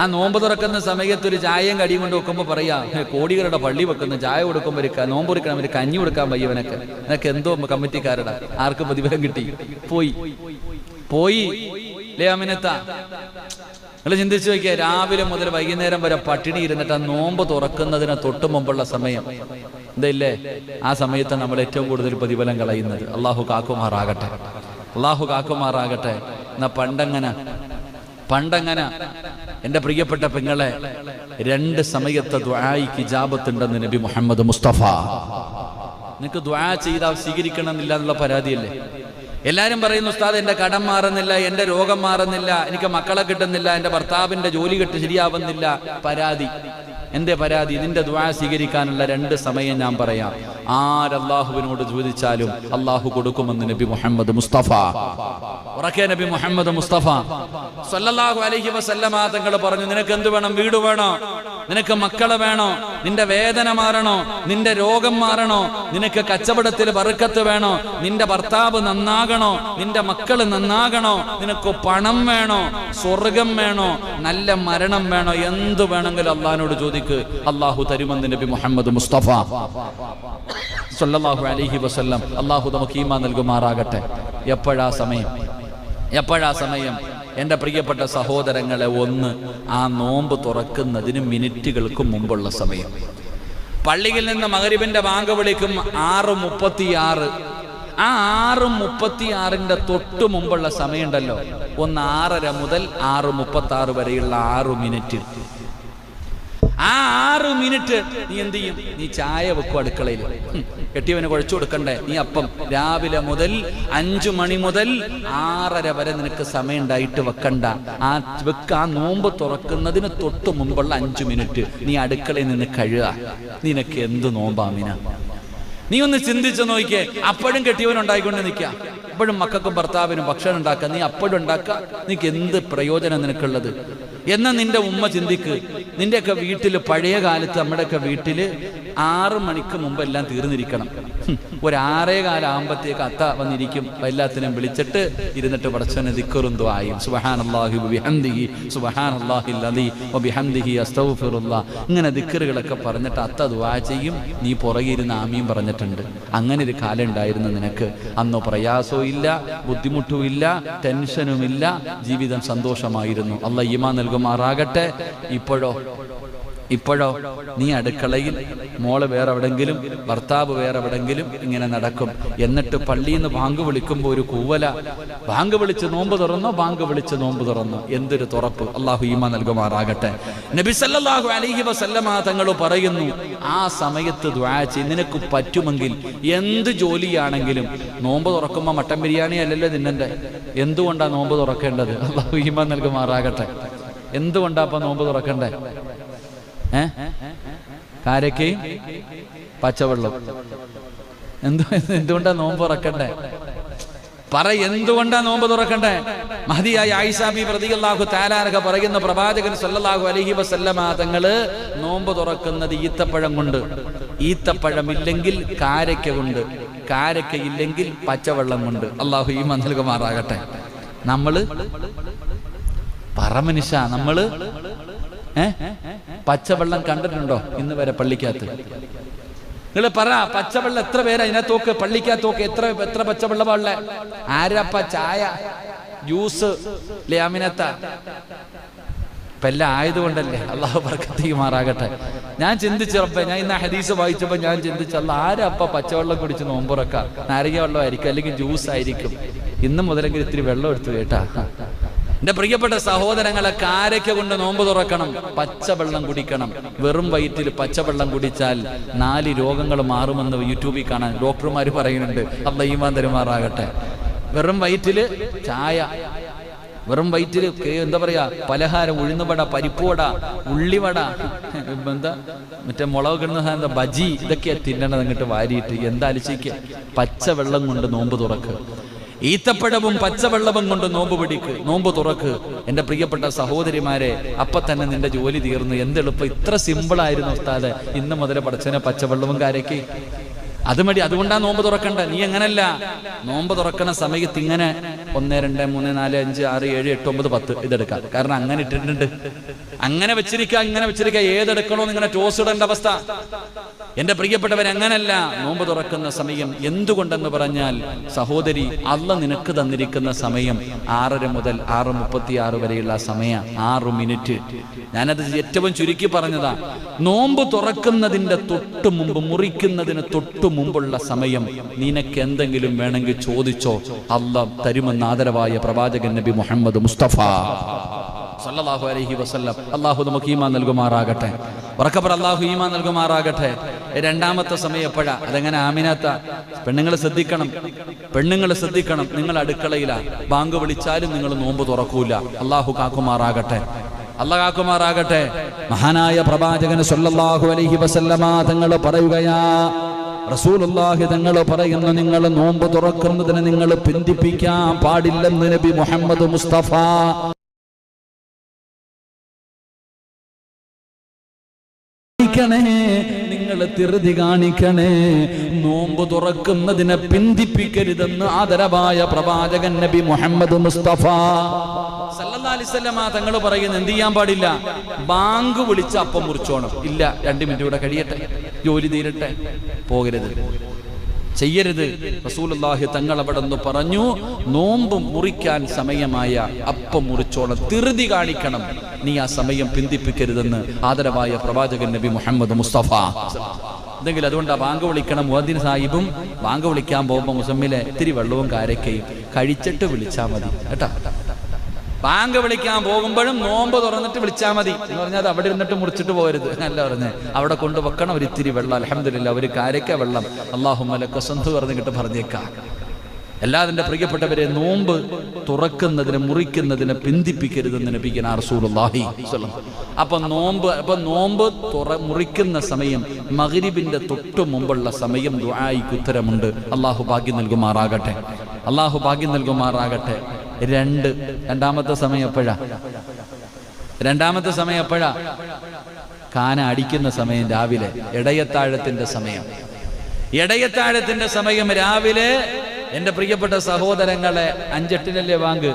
ആ നോമ്പ് തുറക്കുന്ന സമയത്ത് ഒരു ചായയും കടിയും കൊണ്ട് വെക്കുമ്പോൾ പറയാ, കോടികളുടെ പള്ളി വെക്കുന്ന ചായ കൊടുക്കുമ്പോൾ നോമ്പ് കൊടുക്കണം, ഒരു കഞ്ഞി കൊടുക്കാൻ വയ്യവനൊക്കെ. എന്നൊക്കെ എന്തോ കമ്മിറ്റിക്കാരുടെ ആർക്ക് പ്രതിഫലം കിട്ടി? പോയി ലേ അമിനത്ത. നിങ്ങൾ ചിന്തിച്ചു നോക്കിയാൽ രാവിലെ മുതൽ വൈകുന്നേരം വരെ പട്ടിണി ഇരുന്നിട്ട് ആ നോമ്പ് തുറക്കുന്നതിന് തൊട്ട് മുമ്പുള്ള സമയം എന്തല്ലേ, ആ സമയത്ത് നമ്മൾ ഏറ്റവും കൂടുതൽ പ്രതിഫലം കളയുന്നത്. അള്ളാഹു കാക്കുമാറാകട്ടെ, അള്ളാഹു കാക്കുമാറാകട്ടെ. എന്നാ പണ്ടങ്ങനെ എൻ്റെ പ്രിയപ്പെട്ട പെങ്ങളെ 2 സമയത്തെ ദുആയ്ക്ക് ഇജാബത്തുണ്ടെന്ന് നബി മുഹമ്മദ് മുസ്തഫ. നിനക്ക് ദുആ ചെയ്താൽ സ്വീകരിക്കണമെന്നില്ല എന്നുള്ള പരാതിയല്ലേ? എല്ലാവരും പറയുന്നു, ഉസ്താദ് എൻ്റെ കടം മാറുന്നില്ല, എൻ്റെ രോഗം മാറുന്നില്ല, എനിക്ക് മക്കളെ കിട്ടുന്നില്ല, എൻ്റെ ഭർത്താവിൻ്റെ ജോലി ശരിയാവുന്നില്ല. പരാതി. എന്റെ പരാതി? നിന്റെ ദുആ സ്വീകരിക്കാനുള്ള 2 സമയം ഞാൻ പറയാം. ആരല്ലാഹുവിനോട് ചോദിച്ചാലും അള്ളാഹു കൊടുക്കുമെന്ന് നബി മുഹമ്മദ് മുസ്തഫ. ഉറക്കെ നബി മുഹമ്മദ് മുസ്തഫ സല്ലല്ലാഹു അലൈഹി വസല്ലമ തങ്ങൾ പറഞ്ഞു, നിനക്ക് എന്ത് വേണം? വീട് വേണോ? നിനക്ക് മക്കളെ വേണോ? നിന്റെ വേദന മാറണോ? നിന്റെ രോഗം മാറണോ? നിനക്ക് കച്ചവടത്തിൽ ബർക്കത്ത് വേണോ? നിന്റെ ഭർത്താവ് നന്നാകണോ? നിന്റെ മക്കൾ നന്നാകണോ? നിനക്ക് പണം വേണോ? സ്വർഗം വേണോ? നല്ല മരണം വേണോ? എന്ത് വേണമെങ്കിലും അള്ളാഹിനോട് ചോദിക്ക്, അള്ളാഹു തരുമെന്ന് നബി മുഹമ്മദ് മുസ്തഫ സല്ലല്ലാഹു അലൈഹി വസല്ലം. അള്ളാഹു നമുക്ക് ഈമാൻ നൽകുമാറാകട്ടെ. എപ്പോഴാ സമയം? എപ്പോഴാ സമയം? എൻ്റെ പ്രിയപ്പെട്ട സഹോദരങ്ങളെ, ഒന്ന് ആ നോമ്പ് തുറക്കുന്നതിന് മിനിറ്റുകൾക്ക് മുമ്പുള്ള സമയം. പള്ളിയിൽ നിന്ന് മഗ്‌രിബിന്റെ ബാങ്ക് വിളിക്കും 6:36. ആ 6:36 തൊട്ട് മുമ്പുള്ള സമയമുണ്ടല്ലോ, ഒന്ന് 6:30 മുതൽ 6:36 വരെയുള്ള 6 മിനിറ്റ്. ആ 6 മിനിറ്റ് നീ എന്ത് ചെയ്യും? നീ ചായ വെക്കും അടുക്കളയിൽ. കെട്ടിയവന് കുഴച്ചു കൊടുക്കണ്ടേ? നീ അപ്പം രാവിലെ മുതൽ 5 മണി മുതൽ 6:30 വരെ നിനക്ക് സമയം ഉണ്ടായിട്ട് വെക്കണ്ട. ആ നോമ്പ് തുറക്കുന്നതിന് തൊട്ട് മുമ്പുള്ള 5 മിനിറ്റ് നീ അടുക്കളയിൽ നിന്ന് കഴുകുക. നിനക്ക് എന്ത് നോമ്പാമിന? നീ ഒന്ന് ചിന്തിച്ചു നോക്കിയേ. അപ്പോഴും കെട്ടിയവൻ ഉണ്ടായിക്കൊണ്ട് നിൽക്കുക, അപ്പോഴും മക്കൾക്കും ഭർത്താവിനും ഭക്ഷണം ഉണ്ടാക്കുക, നീ അപ്പോഴും ഉണ്ടാക്കുക. നിനക്ക് എന്ത് പ്രയോജനം നിനക്കുള്ളത്? എന്നാൽ നിന്റെ ഉമ്മ ചിന്തിക്ക്. നിന്റെയൊക്കെ വീട്ടിൽ പഴയ കാലത്ത് നമ്മുടെയൊക്കെ വീട്ടിൽ 6 മണിക്ക് മുമ്പ് എല്ലാം തീർന്നിരിക്കണം. ഒരു 6:15 ആകുമ്പോഴത്തേക്ക് അത്ത വന്നിരിക്കും. എല്ലാത്തിനും വിളിച്ചിട്ട് ഇരുന്നിട്ട് പടച്ചവനെ ദിക്റും ദുആയും സുബ്ഹാനല്ലാഹി വബിഹംദിഹി സുബ്ഹാനല്ലാഹിൽ അലീ വബിഹംദിഹി അസ്തഗ്ഫിറുല്ലാഹ്, ഇങ്ങനെ ദിക്റുകളൊക്കെ പറഞ്ഞിട്ട് അത്ത ദുആ ചെയ്യും. നീ പുറകെ ഇരുന്ന് ആമീൻ പറഞ്ഞിട്ടുണ്ട്. അങ്ങനെ ഒരു കാലം ഉണ്ടായിരുന്നു നിനക്ക്. അന്ന് പ്രയാസവും ഇല്ല, ബുദ്ധിമുട്ടും ഇല്ല, ടെൻഷനും ഇല്ല, ജീവിതം സന്തോഷമായിരുന്നു. അല്ലാഹ് ഈമാൻ നൽകുമാറാകട്ടെ. ഇപ്പോഴോ നീ അടുക്കളയിൽ, മോള് വേറെ എവിടെങ്കിലും, ഭർത്താവ് വേറെ എവിടെങ്കിലും ഇങ്ങനെ നടക്കും. എന്നിട്ട് പള്ളിയിൽ നിന്ന് ബാങ്ക് വിളിക്കുമ്പോൾ ഒരു കൂവല, ബാങ്ക് വിളിച്ച് നോമ്പ് തുറന്നോ, ബാങ്ക് വിളിച്ച് നോമ്പ് തുറന്നോ. എന്തൊരു തുറപ്പ്! അള്ളാഹു ഈമാൻ നൽകുമാറാകട്ടെ. നബി സല്ലല്ലാഹു അലൈഹി വസല്ലമ തങ്ങൾ പറയുന്നു, ആ സമയത്ത് ദുആ ചെയ്യ്. നിനക്ക് പറ്റുമെങ്കിൽ എന്ത് ജോലിയാണെങ്കിലും, നോമ്പ് തുറക്കുമ്പോൾ മട്ടൻ ബിരിയാണി അല്ലല്ലോ തിന്നണ്ടേ. എന്തുകൊണ്ടാണ് നോമ്പ് തുറക്കേണ്ടത്? അള്ളാഹു ഈമാൻ നൽകുമാറാകട്ടെ. എന്തുകൊണ്ടാ അപ്പൊ നോമ്പ് തുറക്കണ്ടേ? കാരക്കയും പച്ചവെള്ളം. എന്തുകൊണ്ടാ നോമ്പ് തുറക്കണ്ടേ? എന്തുകൊണ്ടാ നോമ്പ് തുറക്കണ്ടേ? മഹദിയായ ആയിഷ ബീവി റളിയല്ലാഹു തആല അൻഹ പറയുന്ന, പ്രവാചകൻ സല്ലല്ലാഹു അലൈഹി വസല്ലമ തങ്ങള് നോമ്പ് തുറക്കുന്നത് ഈത്തപ്പഴം കൊണ്ട്, ഈത്തപ്പഴമില്ലെങ്കിൽ കാരക്ക കൊണ്ട്, കാരക്കയില്ലെങ്കിൽ പച്ചവെള്ളം കൊണ്ട്. അല്ലാഹു ഈമാൻ നൽകുമാറാകട്ടെ. നമ്മള് നമ്മള് പച്ചവെള്ളം കണ്ടിട്ടുണ്ടോ ഇന്ന് വരെ പള്ളിക്കകത്ത്? നിങ്ങൾ പറ, പച്ചവെള്ളം എത്ര പേരാ ഇതിനകത്തോക്ക്, പള്ളിക്കകത്തോക്ക് എത്ര പച്ചവെള്ളമുള്ള? ആരപ്പ ചായ, ജ്യൂസ്, ലാമിനത്ത ഇപ്പൊ എല്ലാം ആയതുകൊണ്ടല്ലേ. അള്ളാഹു ബർക്കത്ത് ചെയ്യുമാറാകട്ടെ. ഞാൻ ചിന്തിച്ചപ്പോ, ഞാൻ ഇന്ന് ഹദീസ് വായിച്ചപ്പോ ഞാൻ ചിന്തിച്ചല്ല, ആരപ്പ പച്ചവെള്ളം കുടിച്ച് നോമ്പുറക്കാം? നാരങ്ങ വെള്ളം ആയിരിക്കും, അല്ലെങ്കിൽ ജ്യൂസ് ആയിരിക്കും. ഇന്ന് മുതലെങ്കിൽ ഇത്തിരി വെള്ളം എടുത്തു കേട്ടാ. എന്റെ പ്രിയപ്പെട്ട സഹോദരങ്ങളെ, കാരക്ക കൊണ്ട് നോമ്പ് തുറക്കണം, പച്ചവെള്ളം കുടിക്കണം. വെറും വയറ്റിൽ പച്ചവെള്ളം കുടിച്ചാൽ 4 രോഗങ്ങൾ മാറുമെന്ന് യൂട്യൂബിൽ കാണാൻ ഡോക്ടർമാർ പറയുന്നുണ്ട്. അല്ലാഹു ഈമാൻ തരുമാറാകട്ടെ. വെറും വയറ്റില് ചായ, വെറും വയറ്റില് എന്താ പറയാ, പലഹാരം, ഉഴുന്നുവട, പരിപ്പുവട, ഉള്ളിവട, എന്താ മറ്റേ മുളക് കിടന്ന സാധനം, ബജി, ഇതൊക്കെ തിന്നണത് അങ്ങോട്ട് വാരിയിട്ട്. എന്താ അലിച്ചിക്ക്? പച്ചവെള്ളം കൊണ്ട് നോമ്പ് തുറക്ക്. ഈത്തപ്പഴവും പച്ചവെള്ളവും കൊണ്ട് നോമ്പ് പിടിക്ക്, നോമ്പ് തുറക്ക്. എന്റെ പ്രിയപ്പെട്ട സഹോദരിമാരെ, അപ്പൊ തന്നെ നിന്റെ ജോലി തീർന്നു. എന്തെളുപ്പം! ഇത്ര സിമ്പിൾ ആയിരുന്നു ഉസ്താദ്. ഇന്ന് മുതൽ പടച്ചനെ പച്ചവെള്ളവും കാരയ്ക്ക് അത് മതി. അതുകൊണ്ടാണ് നോമ്പ് തുറക്കണ്ട. നീ എങ്ങനല്ല, നോമ്പ് തുറക്കണ സമയത്ത് ഇങ്ങനെ 1 2 3 4 5 6 7 8 9 10 ഇതെടുക്കാം. കാരണം അങ്ങനെ ഇട്ടിട്ടുണ്ട്. അങ്ങനെ വെച്ചിരിക്കുക, ഇങ്ങനെ വെച്ചിരിക്കുക. ഏതെടുക്കണോ ഇങ്ങനെ ടോസ് ഇടേണ്ട അവസ്ഥ. എന്റെ പ്രിയപ്പെട്ടവർ, അങ്ങനല്ല നോമ്പ് തുറക്കുന്ന സമയം. എന്തുകൊണ്ടെന്ന് പറഞ്ഞാൽ, സഹോദരി, അല്ലാഹ് നിനക്ക് തന്നിരിക്കുന്ന സമയം 6:30 മുതൽ 6:36 വരെയുള്ള സമയം, 6 മിനിറ്റ്. ഞാനത് ഏറ്റവും ചുരുക്കി പറഞ്ഞതാ. നോമ്പ് തുറക്കുന്നതിന്റെ തൊട്ട് മുമ്പ്, മുറിക്കുന്നതിന് തൊട്ട് മുമ്പുള്ള സമയം നിനക്ക് എന്തെങ്കിലും വേണമെങ്കിൽ ചോദിച്ചോ, അല്ലാഹ് തരുമെന്ന് ആദരവായ പ്രവാചകൻ നബി മുഹമ്മദ് മുസ്തഫ സല്ലല്ലാഹു അലൈഹി വസല്ലം. അല്ലാഹു നമുക്ക് ഈമാൻ നൽകുമാറാകട്ടെ. ഉറക്കപ്പറ, അല്ലാഹു ഈമാൻ നൽകുമാറാകട്ടെ. രണ്ടാമത്തെ സമയം എപ്പോഴാ? അതെങ്ങനെ? ആമിനാത്ത പെണ്ണുങ്ങൾ ശ്രദ്ധിക്കണം, പെണ്ണുങ്ങൾ ശ്രദ്ധിക്കണം. നിങ്ങൾ അടുക്കളയിലാ, ബാങ്ക് വിളിച്ചാലും നിങ്ങൾ നോമ്പ് തുറക്കൂല. അല്ലാഹു കാക്കുമാറാകട്ടെ, അല്ലാഹു കാക്കുമാറാകട്ടെ. മഹാനായ പ്രവാചകൻ സല്ലല്ലാഹു അലൈഹി വസല്ലമ തങ്ങൾ പറയുകയാ, റസൂലുള്ളാഹി തങ്ങൾ പറയുന്നു, നിങ്ങൾ നോമ്പ് തുറക്കുന്നതിന് നിങ്ങൾ പിന്തിപ്പിക്കാൻ പാടില്ലെന്ന് നബി മുഹമ്മദ് മുസ്തഫ. നിങ്ങൾ ധൃതി കാണിക്കണേ, നോമ്പ് തുറക്കുന്നതിനെ പിന്തിപ്പിക്കരുതെന്ന് ആദരവായ പ്രവാചകൻ നബി മുഹമ്മദ് മുസ്തഫ സല്ലല്ലാഹു അലൈഹി വസല്ലം തങ്ങൾ പറയുന്നു, എന്ത് ചെയ്യാൻ പാടില്ല? ബാങ്ക് വിളിച്ച അപ്പം മുറിച്ചോണം. ഇല്ല, 2 മിനിറ്റ് കൂടെ കഴിയട്ടെ, ജോലി തീരട്ടെ, പോകരുത്. ചെയ്യരുത്. റസൂലുള്ളാഹി തങ്ങൾ അവിടെ നിന്ന് പറഞ്ഞു, നോമ്പ് മുറിക്കാൻ സമയമായ അപ്പം മുറിച്ചോളം, ധൃതി കാണിക്കണം, നീ ആ സമയം പിന്തിപ്പിക്കരുതെന്ന് ആദരവായ പ്രവാചകൻ നബി മുഹമ്മദ് മുസ്തഫ. എന്തെങ്കിലും അതുകൊണ്ട് ആ ബാങ്ക് വിളിക്കണം. മുഅദ്ദിൻ സാഹിബും ബാങ്ക് വിളിക്കാൻ പോകുമ്പോൾ മുസമ്മിലെ ഇത്തിരി വെള്ളവും കാരക്കയും കഴിച്ചിട്ട് വിളിച്ചാൽ മതി കേട്ടോ. ബാങ്ക് വിളിക്കാൻ പോകുമ്പോഴും നോമ്പ് തുറന്നിട്ട് വിളിച്ചാൽ മതി എന്ന് പറഞ്ഞാൽ അത് അവിടെ ഇരുന്നിട്ട് മുറിച്ചിട്ട് പോകരുത് അല്ല പറഞ്ഞേ. അവിടെ കൊണ്ടുവെക്കണം ഒരിത്തിരി വെള്ളം, അൽഹംദുലില്ലാ ഒരു കാരക്ക വെള്ളം, അല്ലാഹുമ്മ ലക സന്തു പറഞ്ഞിട്ട് പറഞ്ഞേക്കാം. എല്ലാതിൻ്റെ പ്രിയപ്പെട്ടവരെ, നോമ്പ് തുറക്കുന്നതിന് മുറിക്കുന്നതിന് പിന്തിപ്പിക്കരുതെന്ന് നബിയുനാ റസൂലുള്ളാഹി സ്വല്ലല്ലാഹു അലൈഹി വസല്ലം. അപ്പൊ നോമ്പ് മുറിക്കുന്ന സമയം മഗ്രിബിന്റെ തൊട്ടു മുമ്പുള്ള സമയം ദുആയിക്ക് ഉത്തരമുണ്ട്. അള്ളാഹു ഭാഗ്യം നൽകുമാറാകട്ടെ, അള്ളാഹു ഭാഗ്യം നൽകുമാറാകട്ടെ. രണ്ടാമത്തെ സമയം എപ്പോഴാ? രണ്ടാമത്തെ സമയം എപ്പോഴാ? കാന അടിക്കുന്ന സമയം രാവിലെ, ഇടയത്താഴത്തിന്റെ സമയം. ഇടയത്താഴത്തിന്റെ സമയം രാവിലെ. എൻ്റെ പ്രിയപ്പെട്ട സഹോദരങ്ങളെ, 5:08 ബാങ്ക്.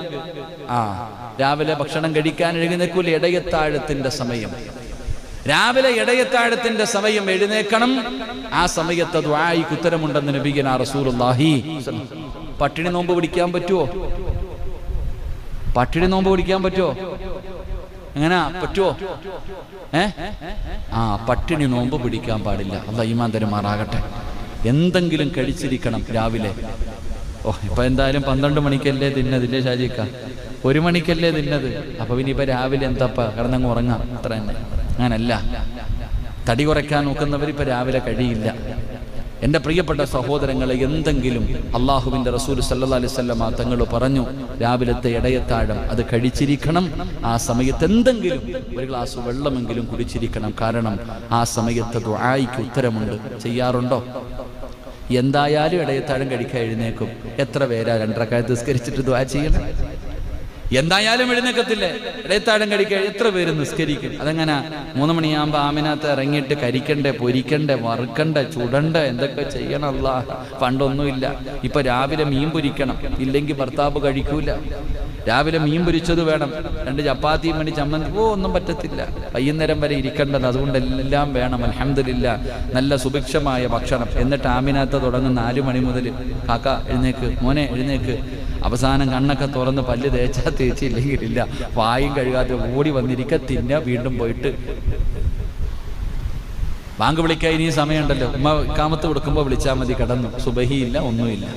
രാവിലെ ഭക്ഷണം കഴിക്കാൻ എഴുന്നേൽക്കൂല. ഇടയത്താഴത്തിന്റെ സമയം രാവിലെ, ഇടയത്താഴത്തിന്റെ സമയം എഴുന്നേൽക്കണം. ആ സമയത്ത് ദുആയിക്ക് ഉത്തരമുണ്ടെന്ന് നബിയുനാ റസൂലുള്ളാഹി. പട്ടിണി നോമ്പ് പിടിക്കാൻ പറ്റുമോ? പട്ടിണി നോമ്പ് പിടിക്കാൻ പറ്റുമോ? എങ്ങനാ പറ്റുമോ? പട്ടിണി നോമ്പ് പിടിക്കാൻ പാടില്ല. അല്ലാഹ് ഈമാൻ തരുമാറാകട്ടെ. എന്തെങ്കിലും കഴിച്ചിരിക്കണം രാവിലെ. ഇപ്പൊ എന്തായാലും 12 മണിക്കല്ലേ തിന്നതില്ലേ ഷാജിക്ക? 1 മണിക്കല്ലേ തിന്നത്. അപ്പൊ പിന്നെ ഇപ്പൊ രാവിലെ എന്താപ്പ കിടന്നങ്ങ് ഉറങ്ങാം, അത്ര തന്നെ. അങ്ങനല്ല. തടി കുറയ്ക്കാൻ നോക്കുന്നവർ ഇപ്പൊ രാവിലെ കഴിയില്ല. എൻ്റെ പ്രിയപ്പെട്ട സഹോദരങ്ങളെ, എന്തെങ്കിലും അള്ളാഹുവിൻ്റെ റസൂൽ സല്ലല്ലാഹു അലൈഹി വസല്ലം തങ്ങൾ പറഞ്ഞു, രാവിലത്തെ ഇടയത്താഴം അത് കഴിച്ചിരിക്കണം. ആ സമയത്ത് എന്തെങ്കിലും ഒരു ഗ്ലാസ് വെള്ളമെങ്കിലും കുടിച്ചിരിക്കണം. കാരണം ആ സമയത്ത് ദുആയിക്ക് ഉത്തരമുണ്ട്. ചെയ്യാറുണ്ടോ? എന്തായാലും ഇടയത്താഴം കഴിക്കാൻ എഴുന്നേക്കും. എത്ര പേരാ 2 റക്അത്ത് നിസ്കരിച്ചിട്ട് ദുആ ചെയ്യണം? എന്തായാലും എഴുന്നേക്കത്തില്ലേ? ഇടയത്താഴം കഴിക്കാൻ എത്ര പേര് നിസ്കരിക്കും? അതെങ്ങനെ? 3 മണിയാകുമ്പോൾ ആമിനകത്ത് ഇറങ്ങിയിട്ട് കരിക്കണ്ടേ, പൊരിക്കണ്ടേ, വറുക്കണ്ടേ, ചുടണ്ടേ, എന്തൊക്കെ ചെയ്യണം. അല്ലാഹ് പണ്ടൊന്നുമില്ല. ഇപ്പൊ രാവിലെ മീൻ പൊരിക്കണം, ഇല്ലെങ്കിൽ ഭർത്താവ് കഴിക്കൂല. രാവിലെ മീൻ പൊരിച്ചത് വേണം, 2 ചപ്പാത്തിയും വേണ്ടി ചമ്മന്തി, ഒന്നും പറ്റത്തില്ല. വൈകുന്നേരം വരെ ഇരിക്കേണ്ടത്, അതുകൊണ്ട് എല്ലാം വേണം. അൽഹംദുലില്ലാ, നല്ല സുഭിക്ഷമായ ഭക്ഷണം. എന്നിട്ട് ആമിനകത്ത് തുടങ്ങും 4 മണി മുതൽ. കാക്ക എഴുന്നേക്ക്, മോനെ എഴുന്നേക്ക്. അവസാനം കണ്ണൊക്കെ തുറന്ന് പല്ല് തേച്ചാൽ തേച്ചില്ലെങ്കിലില്ല, വായും കഴുകാതെ ഓടി വന്നിരിക്കുക, തിന്ന, വീണ്ടും പോയിട്ട് ബാങ്ക് വിളിക്കാൻ ഇനിയും സമയമുണ്ടല്ലോ. ഉമ്മ ഇഖാമത്ത് കൊടുക്കുമ്പോൾ വിളിച്ചാൽ മതി. കിടന്നു, സുബഹിയില്ല, ഒന്നുമില്ല.